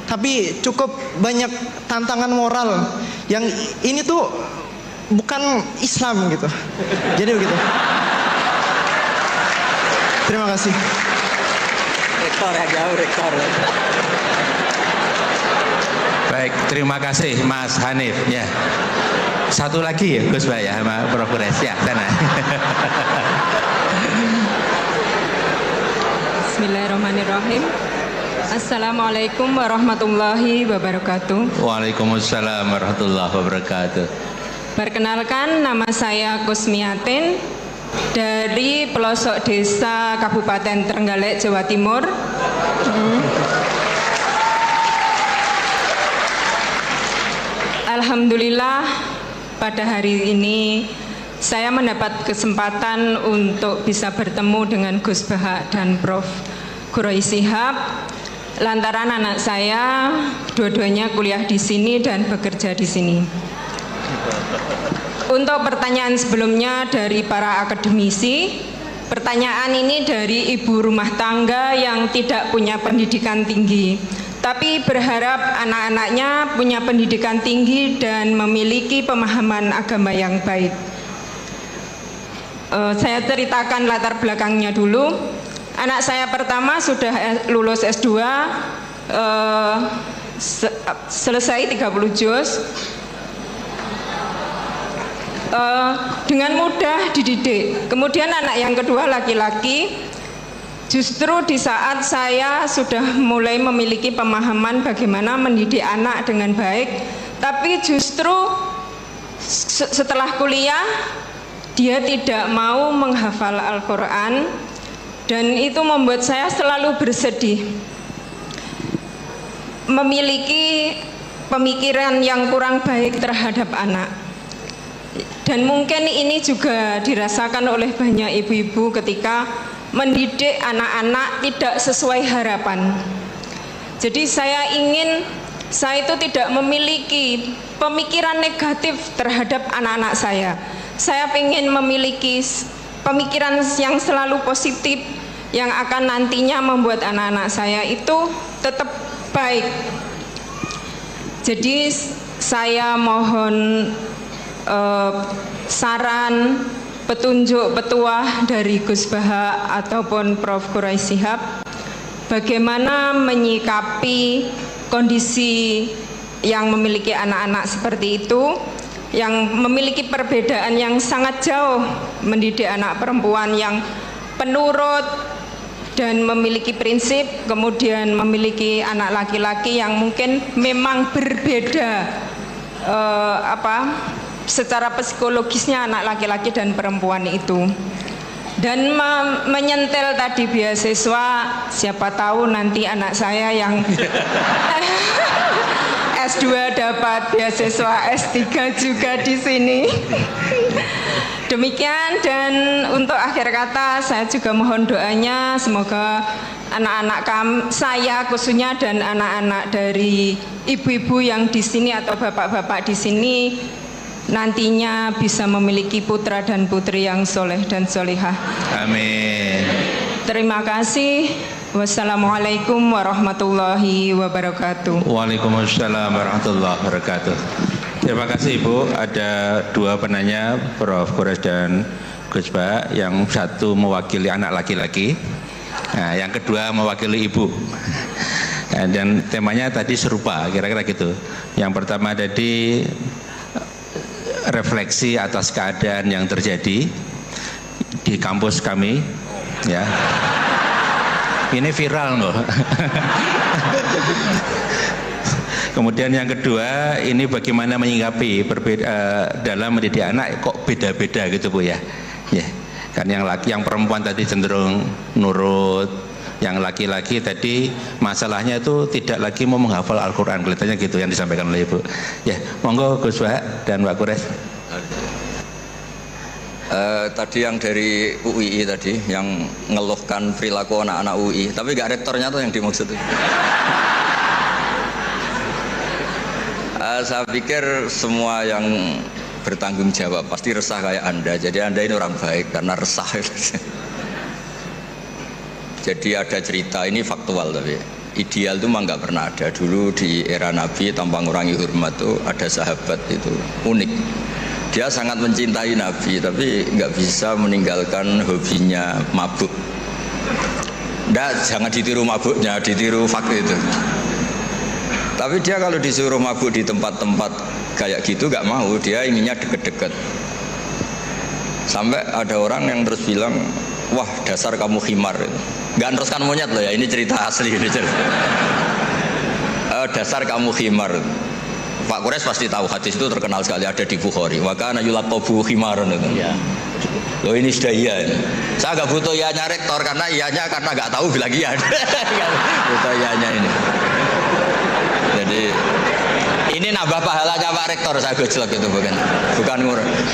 tapi cukup banyak tantangan moral yang ini tuh bukan Islam gitu. Jadi begitu. Terima kasih. Rektor ya, jauh rektor. Baik, terima kasih Mas Hanif ya. Satu lagi ya Gus Bah ya, sama Prof. Quraisy ya, sana. Bismillahirrahmanirrahim. Assalamualaikum warahmatullahi wabarakatuh. Waalaikumsalam warahmatullahi wabarakatuh. Perkenalkan, nama saya Kusmiatin dari pelosok desa Kabupaten Trenggalek, Jawa Timur. Alhamdulillah pada hari ini saya mendapat kesempatan untuk bisa bertemu dengan Gus Bahak dan Prof. Quraisy Shihab. Lantaran anak saya dua-duanya kuliah di sini dan bekerja di sini. Untuk pertanyaan sebelumnya dari para akademisi, pertanyaan ini dari ibu rumah tangga yang tidak punya pendidikan tinggi, tapi berharap anak-anaknya punya pendidikan tinggi dan memiliki pemahaman agama yang baik. Saya ceritakan latar belakangnya dulu. Anak saya pertama sudah lulus S2, selesai 30 juz, dengan mudah dididik. Kemudian anak yang kedua laki-laki, justru di saat saya sudah mulai memiliki pemahaman bagaimana mendidik anak dengan baik, tapi justru setelah kuliah dia tidak mau menghafal Al-Quran, dan itu membuat saya selalu bersedih. Memiliki pemikiran yang kurang baik terhadap anak. Dan mungkin ini juga dirasakan oleh banyak ibu-ibu ketika mendidik anak-anak tidak sesuai harapan. Jadi saya itu tidak memiliki pemikiran negatif terhadap anak-anak saya. Saya ingin memiliki pemikiran yang selalu positif, yang akan nantinya membuat anak-anak saya itu tetap baik. Jadi saya mohon saran, petunjuk, petuah dari Gus Baha ataupun Prof. Quraisy Shihab, bagaimana menyikapi kondisi yang memiliki anak-anak seperti itu, yang memiliki perbedaan yang sangat jauh, mendidik anak perempuan yang penurut dan memiliki prinsip, kemudian memiliki anak laki-laki yang mungkin memang berbeda secara psikologisnya anak laki-laki dan perempuan itu. Dan menyentil tadi beasiswa, siapa tahu nanti anak saya yang S2 dapat beasiswa S3 juga di sini. Demikian, dan untuk akhir kata saya juga mohon doanya semoga anak-anak saya khususnya dan anak-anak dari ibu-ibu yang di sini atau bapak-bapak di sini nantinya bisa memiliki putra dan putri yang soleh dan solihah. Amin. Terima kasih. Wassalamualaikum warahmatullahi wabarakatuh. Waalaikumsalam warahmatullahi wabarakatuh. Terima kasih Ibu. Ada dua penanya, Prof. Quraisy dan Gus Baha. Yang satu mewakili anak laki-laki, nah, yang kedua mewakili ibu. Dan temanya tadi serupa, kira-kira gitu. Yang pertama tadi refleksi atas keadaan yang terjadi di kampus kami, ya. Ini viral loh. Kemudian yang kedua, ini bagaimana menyikapi dalam mendidik anak kok beda-beda gitu Bu ya. Ya. Kan yang perempuan tadi cenderung nurut, yang laki-laki tadi masalahnya itu tidak lagi mau menghafal Al-Quran, kelihatannya gitu yang disampaikan oleh Ibu. Ya, monggo Gus Baha dan Mbak Quraisy. Tadi yang dari UII tadi yang ngeluhkan perilaku anak-anak UI, tapi gak rektornya tuh yang dimaksud. Saya pikir semua yang bertanggung jawab pasti resah kayak Anda. Jadi Anda ini orang baik karena resah. Jadi ada cerita, ini faktual tapi ideal itu memang nggak pernah ada. Dulu di era Nabi tanpa ngurangi hormat tuh ada sahabat itu unik. Dia sangat mencintai Nabi tapi nggak bisa meninggalkan hobinya mabuk. Jangan ditiru mabuknya, ditiru fakta itu. Tapi dia kalau disuruh mabuk di tempat-tempat kayak gitu nggak mau, dia inginnya deket-deket. Sampai ada orang yang terus bilang, wah dasar kamu khimar. Nggak teruskan monyet loh ya, ini cerita asli ini cerita. Dasar kamu khimar. Pak Quraisy pasti tahu hadis itu terkenal sekali, ada di Bukhari. Wa kana yulaqabu khimaran itu. Ya. Loh ini sudah iya. Saya nggak butuh iyanya rektor karena iyanya karena nggak tahu bilang iya. Butuh iyanya ini. Jadi ini nambah pahalanya Pak Rektor, saya gojlok itu bukan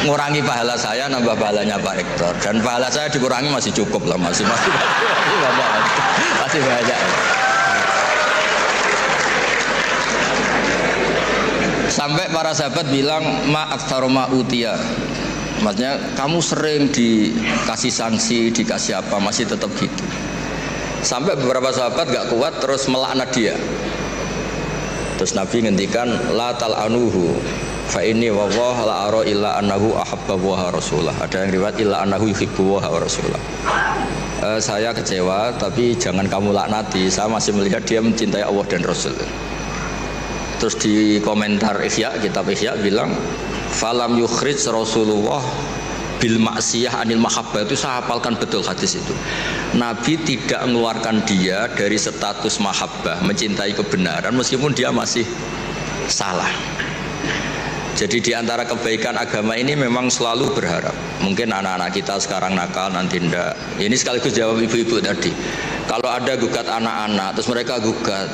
ngurangi pahala saya, nambah pahalanya Pak Rektor. Dan pahala saya dikurangi masih cukup lah, masih banyak. Sampai para sahabat bilang ma'aktsara ma'utiya. Maksudnya kamu sering dikasih sanksi, dikasih apa, masih tetap gitu. Sampai beberapa sahabat gak kuat terus melaknat dia. Terus Nabi ngendikan la tal'anuhu fa inni wallahi la ara illa annahu ahabba wa rasulah. Ada yang riwayat illa annahu yuhibbu wa rasulah. Saya kecewa tapi jangan kamu laknati, saya masih melihat dia mencintai Allah dan Rasul. Terus di komentar Ihya, kitab Ihya bilang falam yukhrij Rasulullah bil maksiyah anil mahabbah. Itu saya hafalkan betul hadis itu. Nabi tidak mengeluarkan dia dari status mahabbah, mencintai kebenaran meskipun dia masih salah. Jadi di antara kebaikan agama ini memang selalu berharap. Mungkin anak-anak kita sekarang nakal, nanti ndak. Ini sekaligus jawab ibu-ibu tadi. Kalau ada gugat anak-anak, terus mereka gugat,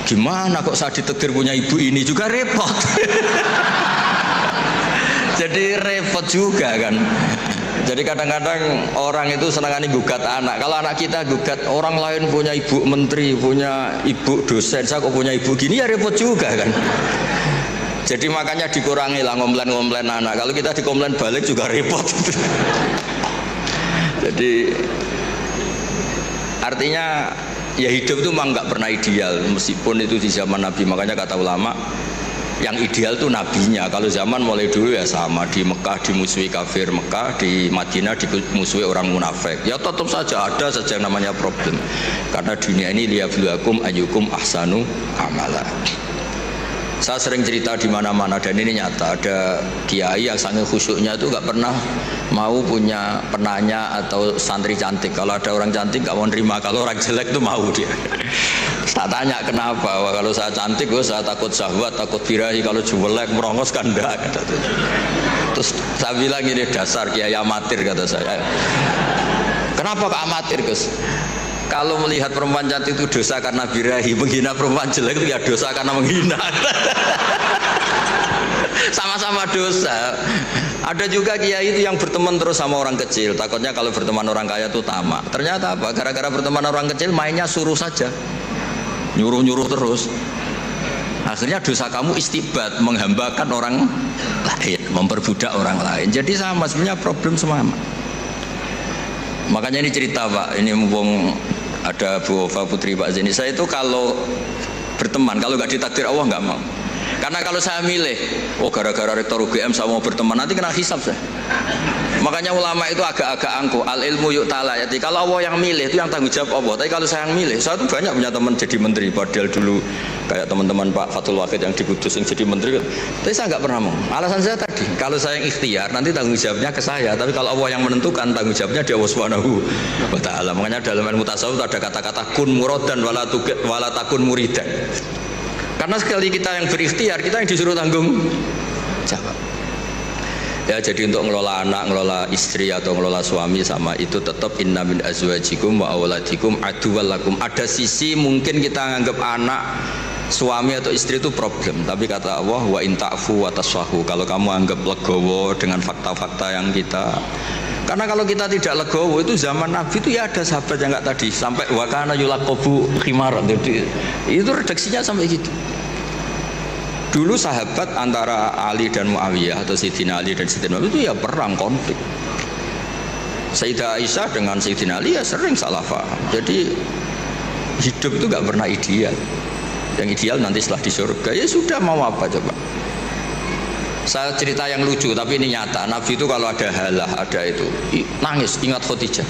gimana kok saya ditakdir punya ibu ini, juga repot. Jadi repot juga kan. Jadi kadang-kadang orang itu senangani gugat anak. Kalau anak kita gugat orang lain punya ibu menteri, punya ibu dosen, saya kok punya ibu gini, ya repot juga kan. Jadi makanya dikurangi lah ngomplain-ngomplain anak. Kalau kita dikomplain balik juga repot. Jadi artinya ya hidup itu memang nggak pernah ideal, meskipun itu di zaman Nabi. Makanya kata ulama yang ideal itu nabinya. Kalau zaman mulai dulu ya sama, di Mekah dimusuhi kafir Mekah, di Madinah dimusuhi orang munafik. Ya tetap saja ada saja yang namanya problem. Karena dunia ini liyabluwakum ayyukum ahsanu amala. Saya sering cerita di mana-mana dan ini nyata, ada kiai yang sangat khusyuknya itu nggak pernah mau punya penanya atau santri cantik. Kalau ada orang cantik nggak mau nerima, kalau orang jelek itu mau dia. Tak tanya kenapa? Wah, kalau saya cantik, saya takut syahwat, takut birahi. Kalau jelek merongos kan enggak. Terus saya bilang ini dasar kiai amatir, kata saya. Kenapa kok amatir, Gus? Kalau melihat perempuan cantik itu dosa karena birahi, menghina perempuan jelek itu ya dosa karena menghina. Sama-sama dosa. Ada juga kiai itu yang berteman terus sama orang kecil, takutnya kalau berteman orang kaya itu tamak. Ternyata apa? Gara-gara berteman orang kecil mainnya suruh saja, nyuruh-nyuruh terus. Akhirnya dosa kamu istibat, menghambakan orang lain, memperbudak orang lain. Jadi sama, sebenarnya problem semua. Makanya ini cerita Pak, ini mumpung ada Bu Ova Putri Pak Zeni. Saya itu kalau berteman, kalau nggak ditakdir Allah nggak mau. Karena kalau saya milih, oh gara-gara rektor UGM saya mau berteman, nanti kena hisab saya. Makanya ulama itu agak-agak angkuh, al ilmu yuk ta'ala. Jadi kalau Allah yang milih itu yang tanggung jawab Allah. Tapi kalau saya yang milih, saya tuh banyak punya teman jadi menteri. Padahal dulu kayak teman-teman Pak Fatul Wahid yang di Kudus yang jadi menteri. Tapi saya nggak pernah mau. Alasan saya tadi, kalau saya yang ikhtiar nanti tanggung jawabnya ke saya. Tapi kalau Allah yang menentukan, tanggung jawabnya di Allah Subhanahu wa Ta'ala. Makanya dalam ilmu tasawuf ada kata-kata kun muradan wala takun muridan. Karena sekali kita yang berikhtiar, kita yang disuruh tanggung jawab. Ya, jadi untuk ngelola anak, ngelola istri atau ngelola suami sama itu tetap inna min azwajikum wa auladikum aduwwal lakum. Ada sisi mungkin kita nganggap anak, suami atau istri itu problem, tapi kata Allah wa in ta'fu wa tasfahu. Kalau kamu anggap legowo dengan fakta-fakta yang kita, karena kalau kita tidak legowo itu zaman Nabi itu ya ada sahabat yang enggak tadi sampai wa kana yulaqabu khimar. Itu redaksinya sampai gitu. Dulu sahabat antara Ali dan Muawiyah atau Sayyidina Ali dan Sayyidina Muawiyah itu ya perang, konflik. Sayyidah Aisyah dengan Sayyidina Ali ya sering salah paham. Jadi hidup itu gak pernah ideal. Yang ideal nanti setelah di surga. Ya sudah, mau apa coba. Saya cerita yang lucu tapi ini nyata. Nabi itu kalau ada halah, ada itu nangis, ingat Khadijah.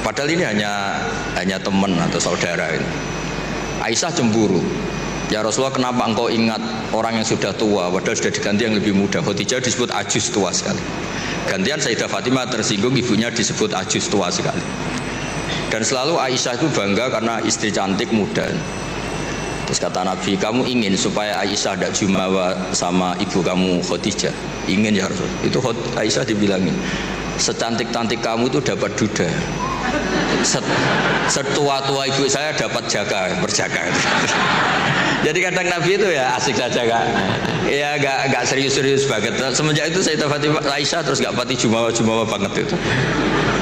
Padahal ini hanya teman atau saudara ini. Aisyah cemburu. Ya Rasulullah, kenapa engkau ingat orang yang sudah tua padahal sudah diganti yang lebih muda? Khadijah disebut ajus, tua sekali. Gantian Sayyidah Fatimah tersinggung, ibunya disebut ajus, tua sekali. Dan selalu Aisyah itu bangga karena istri cantik, muda. Terus kata Nabi, kamu ingin supaya Aisyah tidak jumawa sama ibu kamu Khadijah? Ingin ya Rasul. Itu Aisyah dibilangin, secantik-cantik kamu itu dapat duda, setua-tua ibu saya dapat berjaga. Jadi kadang Nabi itu ya asik saja, Kak. Ya gak serius-serius banget. Semenjak itu Sayyidah Fatimah Aisyah terus gak pati jumawa banget itu.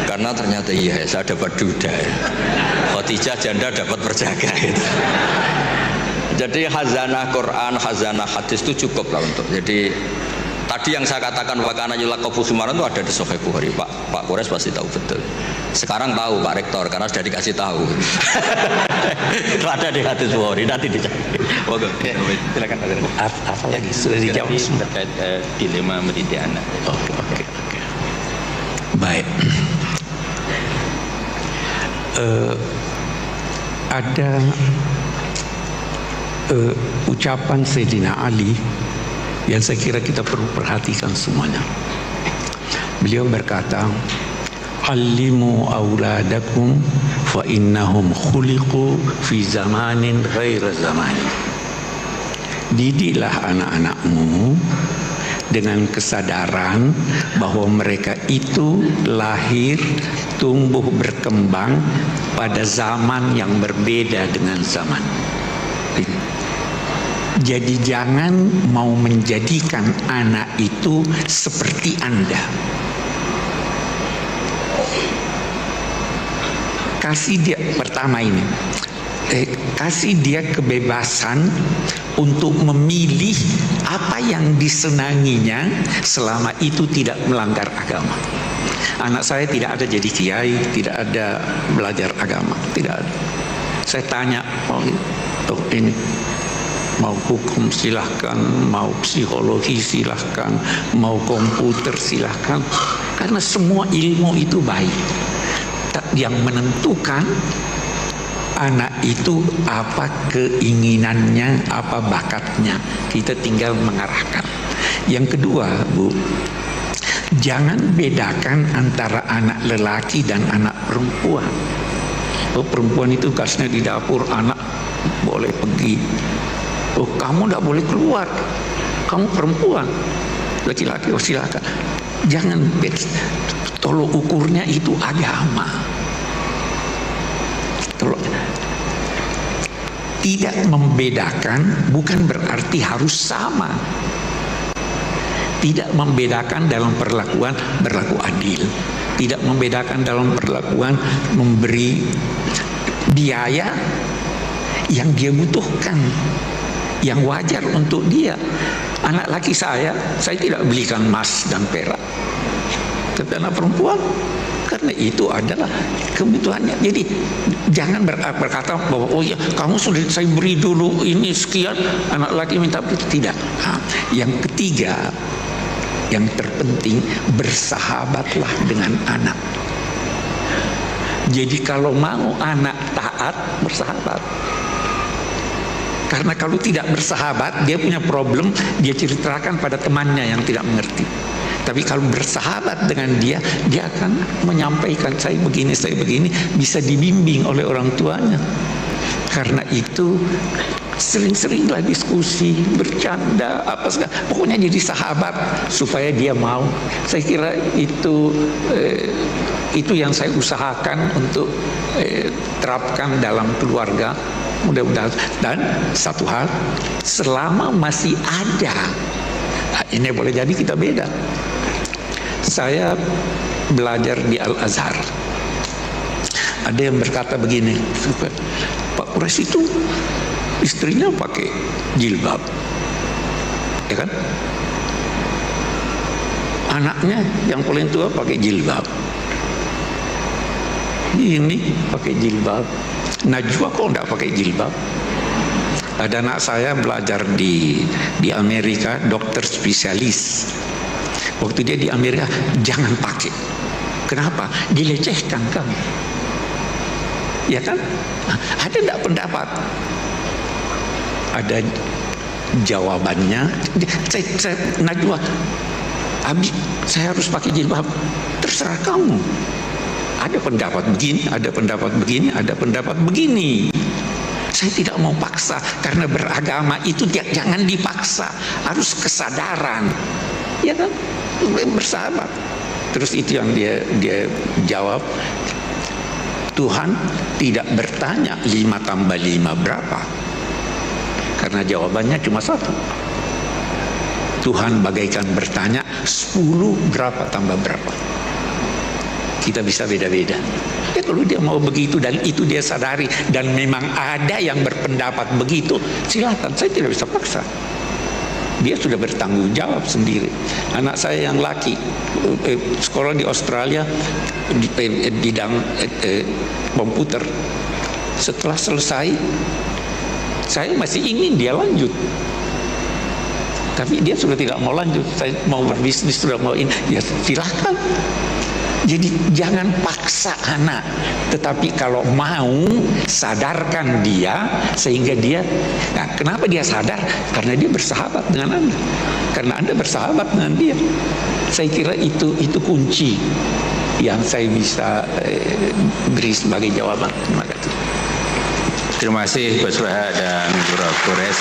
Karena ternyata iya saya dapat duda. Khadijah janda dapat berjaga gitu. Jadi khazanah Quran, khazanah hadis itu cukup lah untuk. Jadi tadi yang saya katakan wakana yulaqabu sumaran itu ada di Sahih Bukhari. Pak Kures pasti tahu betul. Sekarang tahu Pak Rektor karena sudah dikasih tahu. Itu ada di hadis Bukhari, nanti dicari. Oke, silakan Pak Kures. Apa lagi sudah dijawab terkait dilema mendidik anak. Oke. Baik. Ada ucapan Sayyidina Ali yang saya kira kita perlu perhatikan semuanya. Beliau berkata, "Allimu auladakum fa innahum khuliqu fi zamanin ghaira zamani." Didiklah anak-anakmu dengan kesadaran bahwa mereka itu lahir, tumbuh, berkembang pada zaman yang berbeda dengan zaman. Jadi jangan mau menjadikan anak itu seperti Anda. Kasih dia pertama ini, kasih dia kebebasan untuk memilih apa yang disenanginya selama itu tidak melanggar agama. Anak saya tidak ada jadi kiai, tidak ada belajar agama, tidak ada. Saya tanya, oh ini mau hukum silahkan, mau psikologi silahkan, mau komputer silahkan, karena semua ilmu itu baik. Yang menentukan anak itu apa keinginannya, apa bakatnya, kita tinggal mengarahkan. Yang kedua, Bu, jangan bedakan antara anak lelaki dan anak perempuan. Oh, perempuan itu tugasnya di dapur, anak boleh pergi. Oh, kamu tidak boleh keluar, kamu perempuan. Laki-laki, oh silakan. Jangan, tolong ukurnya itu agama. Tolong. Tidak membedakan bukan berarti harus sama. Tidak membedakan dalam perlakuan berlaku adil. Tidak membedakan dalam perlakuan memberi biaya yang dia butuhkan, yang wajar untuk dia. Anak laki saya tidak belikan emas dan perak. Tapi anak perempuan, karena itu adalah kebutuhannya. Jadi jangan berkata bahwa oh ya kamu sudah saya beri dulu ini sekian, anak laki minta itu tidak. Yang ketiga, yang terpenting, bersahabatlah dengan anak. Jadi kalau mau anak taat, bersahabat. Karena kalau tidak bersahabat, dia punya problem, dia ceritakan pada temannya yang tidak mengerti. Tapi kalau bersahabat dengan dia, dia akan menyampaikan saya begini, bisa dibimbing oleh orang tuanya. Karena itu sering-seringlah diskusi, bercanda, apa segala. Pokoknya jadi sahabat supaya dia mau. Saya kira itu yang saya usahakan untuk terapkan dalam keluarga. Mudah-mudahan. Dan satu hal, selama masih ada, ini boleh jadi kita beda. Saya belajar di Al-Azhar. Ada yang berkata begini, Pak Kures itu istrinya pakai jilbab, ya kan? Anaknya yang paling tua pakai jilbab. Ini pakai jilbab. Najwa kok enggak pakai jilbab? Ada anak saya belajar di Amerika, dokter spesialis. Waktu dia di Amerika, jangan pakai. Kenapa? Dilecehkan kamu. Ya kan? Ada enggak pendapat? Ada jawabannya. Saya Najwa, Abi, saya harus pakai jilbab. Terserah kamu. Ada pendapat begini, ada pendapat begini, ada pendapat begini. Saya tidak mau paksa, karena beragama itu jangan dipaksa, harus kesadaran, ya kan? Bersahabat. Terus itu yang dia jawab, Tuhan tidak bertanya 5 tambah 5 berapa, karena jawabannya cuma 1. Tuhan bagaikan bertanya 10 berapa tambah berapa. Kita bisa beda-beda. Ya kalau dia mau begitu dan itu dia sadari dan memang ada yang berpendapat begitu, silakan, saya tidak bisa paksa. Dia sudah bertanggung jawab sendiri. Anak saya yang laki sekolah di Australia di bidang komputer. Setelah selesai, saya masih ingin dia lanjut, tapi dia sudah tidak mau lanjut. Saya mau berbisnis, sudah mau ini, ya silahkan. Jadi jangan paksa anak, tetapi kalau mau sadarkan dia sehingga dia, nah kenapa dia sadar? Karena dia bersahabat dengan Anda, karena Anda bersahabat dengan dia. Saya kira itu kunci yang saya bisa beri sebagai jawaban. Terima kasih. Terima kasih Gus Baha dan Prof. Kures.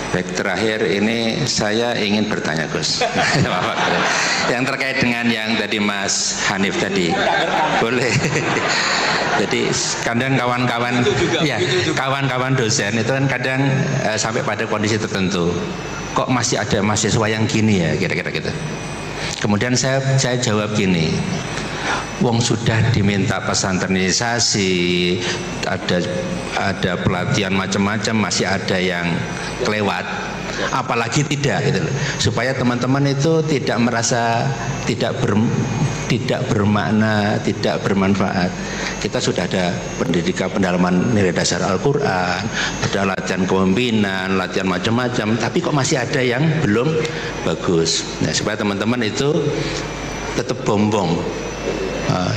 Baik, terakhir ini saya ingin bertanya Gus, yang terkait dengan yang tadi Mas Hanif tadi, boleh? Jadi kadang kawan-kawan, ya kawan-kawan dosen itu kan kadang sampai pada kondisi tertentu, kok masih ada mahasiswa yang gini ya, kira-kira gitu. Kemudian saya jawab gini, wong sudah diminta pesanternisasi, ada pelatihan macam-macam, masih ada yang kelewat, apalagi tidak gitu loh. Supaya teman-teman itu tidak merasa tidak bermakna, tidak bermanfaat. Kita sudah ada pendidikan pendalaman nilai dasar Al-Quran, ada latihan kepemimpinan, latihan macam-macam, tapi kok masih ada yang belum bagus. Nah, supaya teman-teman itu tetap bombong.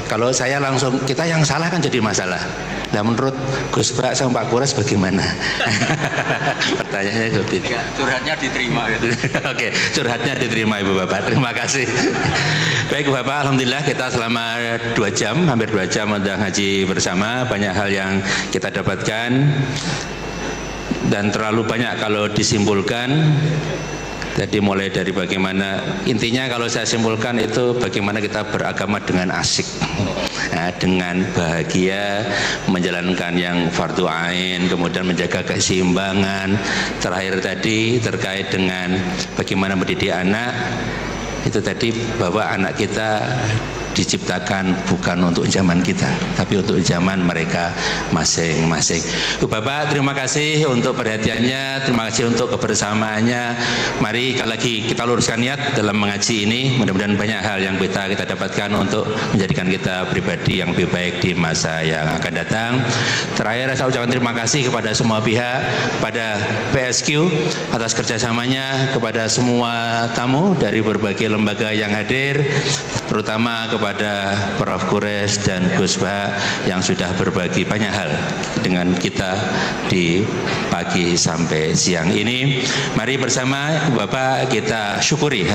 Kalau saya langsung, kita yang salah kan jadi masalah. Nah, menurut Gus Bak sama Pak Kures bagaimana? Pertanyaannya seperti itu. Curhatnya diterima gitu. Oke, curhatnya diterima Ibu Bapak. Terima kasih. Baik Bapak, alhamdulillah kita selama 2 jam, hampir 2 jam udah ngaji bersama. Banyak hal yang kita dapatkan dan terlalu banyak kalau disimpulkan. Jadi mulai dari bagaimana, intinya kalau saya simpulkan itu bagaimana kita beragama dengan asik, nah, dengan bahagia, menjalankan yang fardu ain, kemudian menjaga keseimbangan. Terakhir tadi terkait dengan bagaimana mendidik anak, itu tadi bahwa anak kita diciptakan bukan untuk zaman kita, tapi untuk zaman mereka masing-masing. Bapak, terima kasih untuk perhatiannya, terima kasih untuk kebersamaannya. Mari lagi kita luruskan niat dalam mengaji ini. Mudah-mudahan banyak hal yang kita dapatkan untuk menjadikan kita pribadi yang lebih baik di masa yang akan datang. Terakhir saya ucapkan terima kasih kepada semua pihak, pada PSQ atas kerjasamanya, kepada semua tamu dari berbagai lembaga yang hadir, terutama kepada Prof. Kures dan Gus Baha yang sudah berbagi banyak hal dengan kita di pagi sampai siang ini. Mari bersama Bapak kita syukuri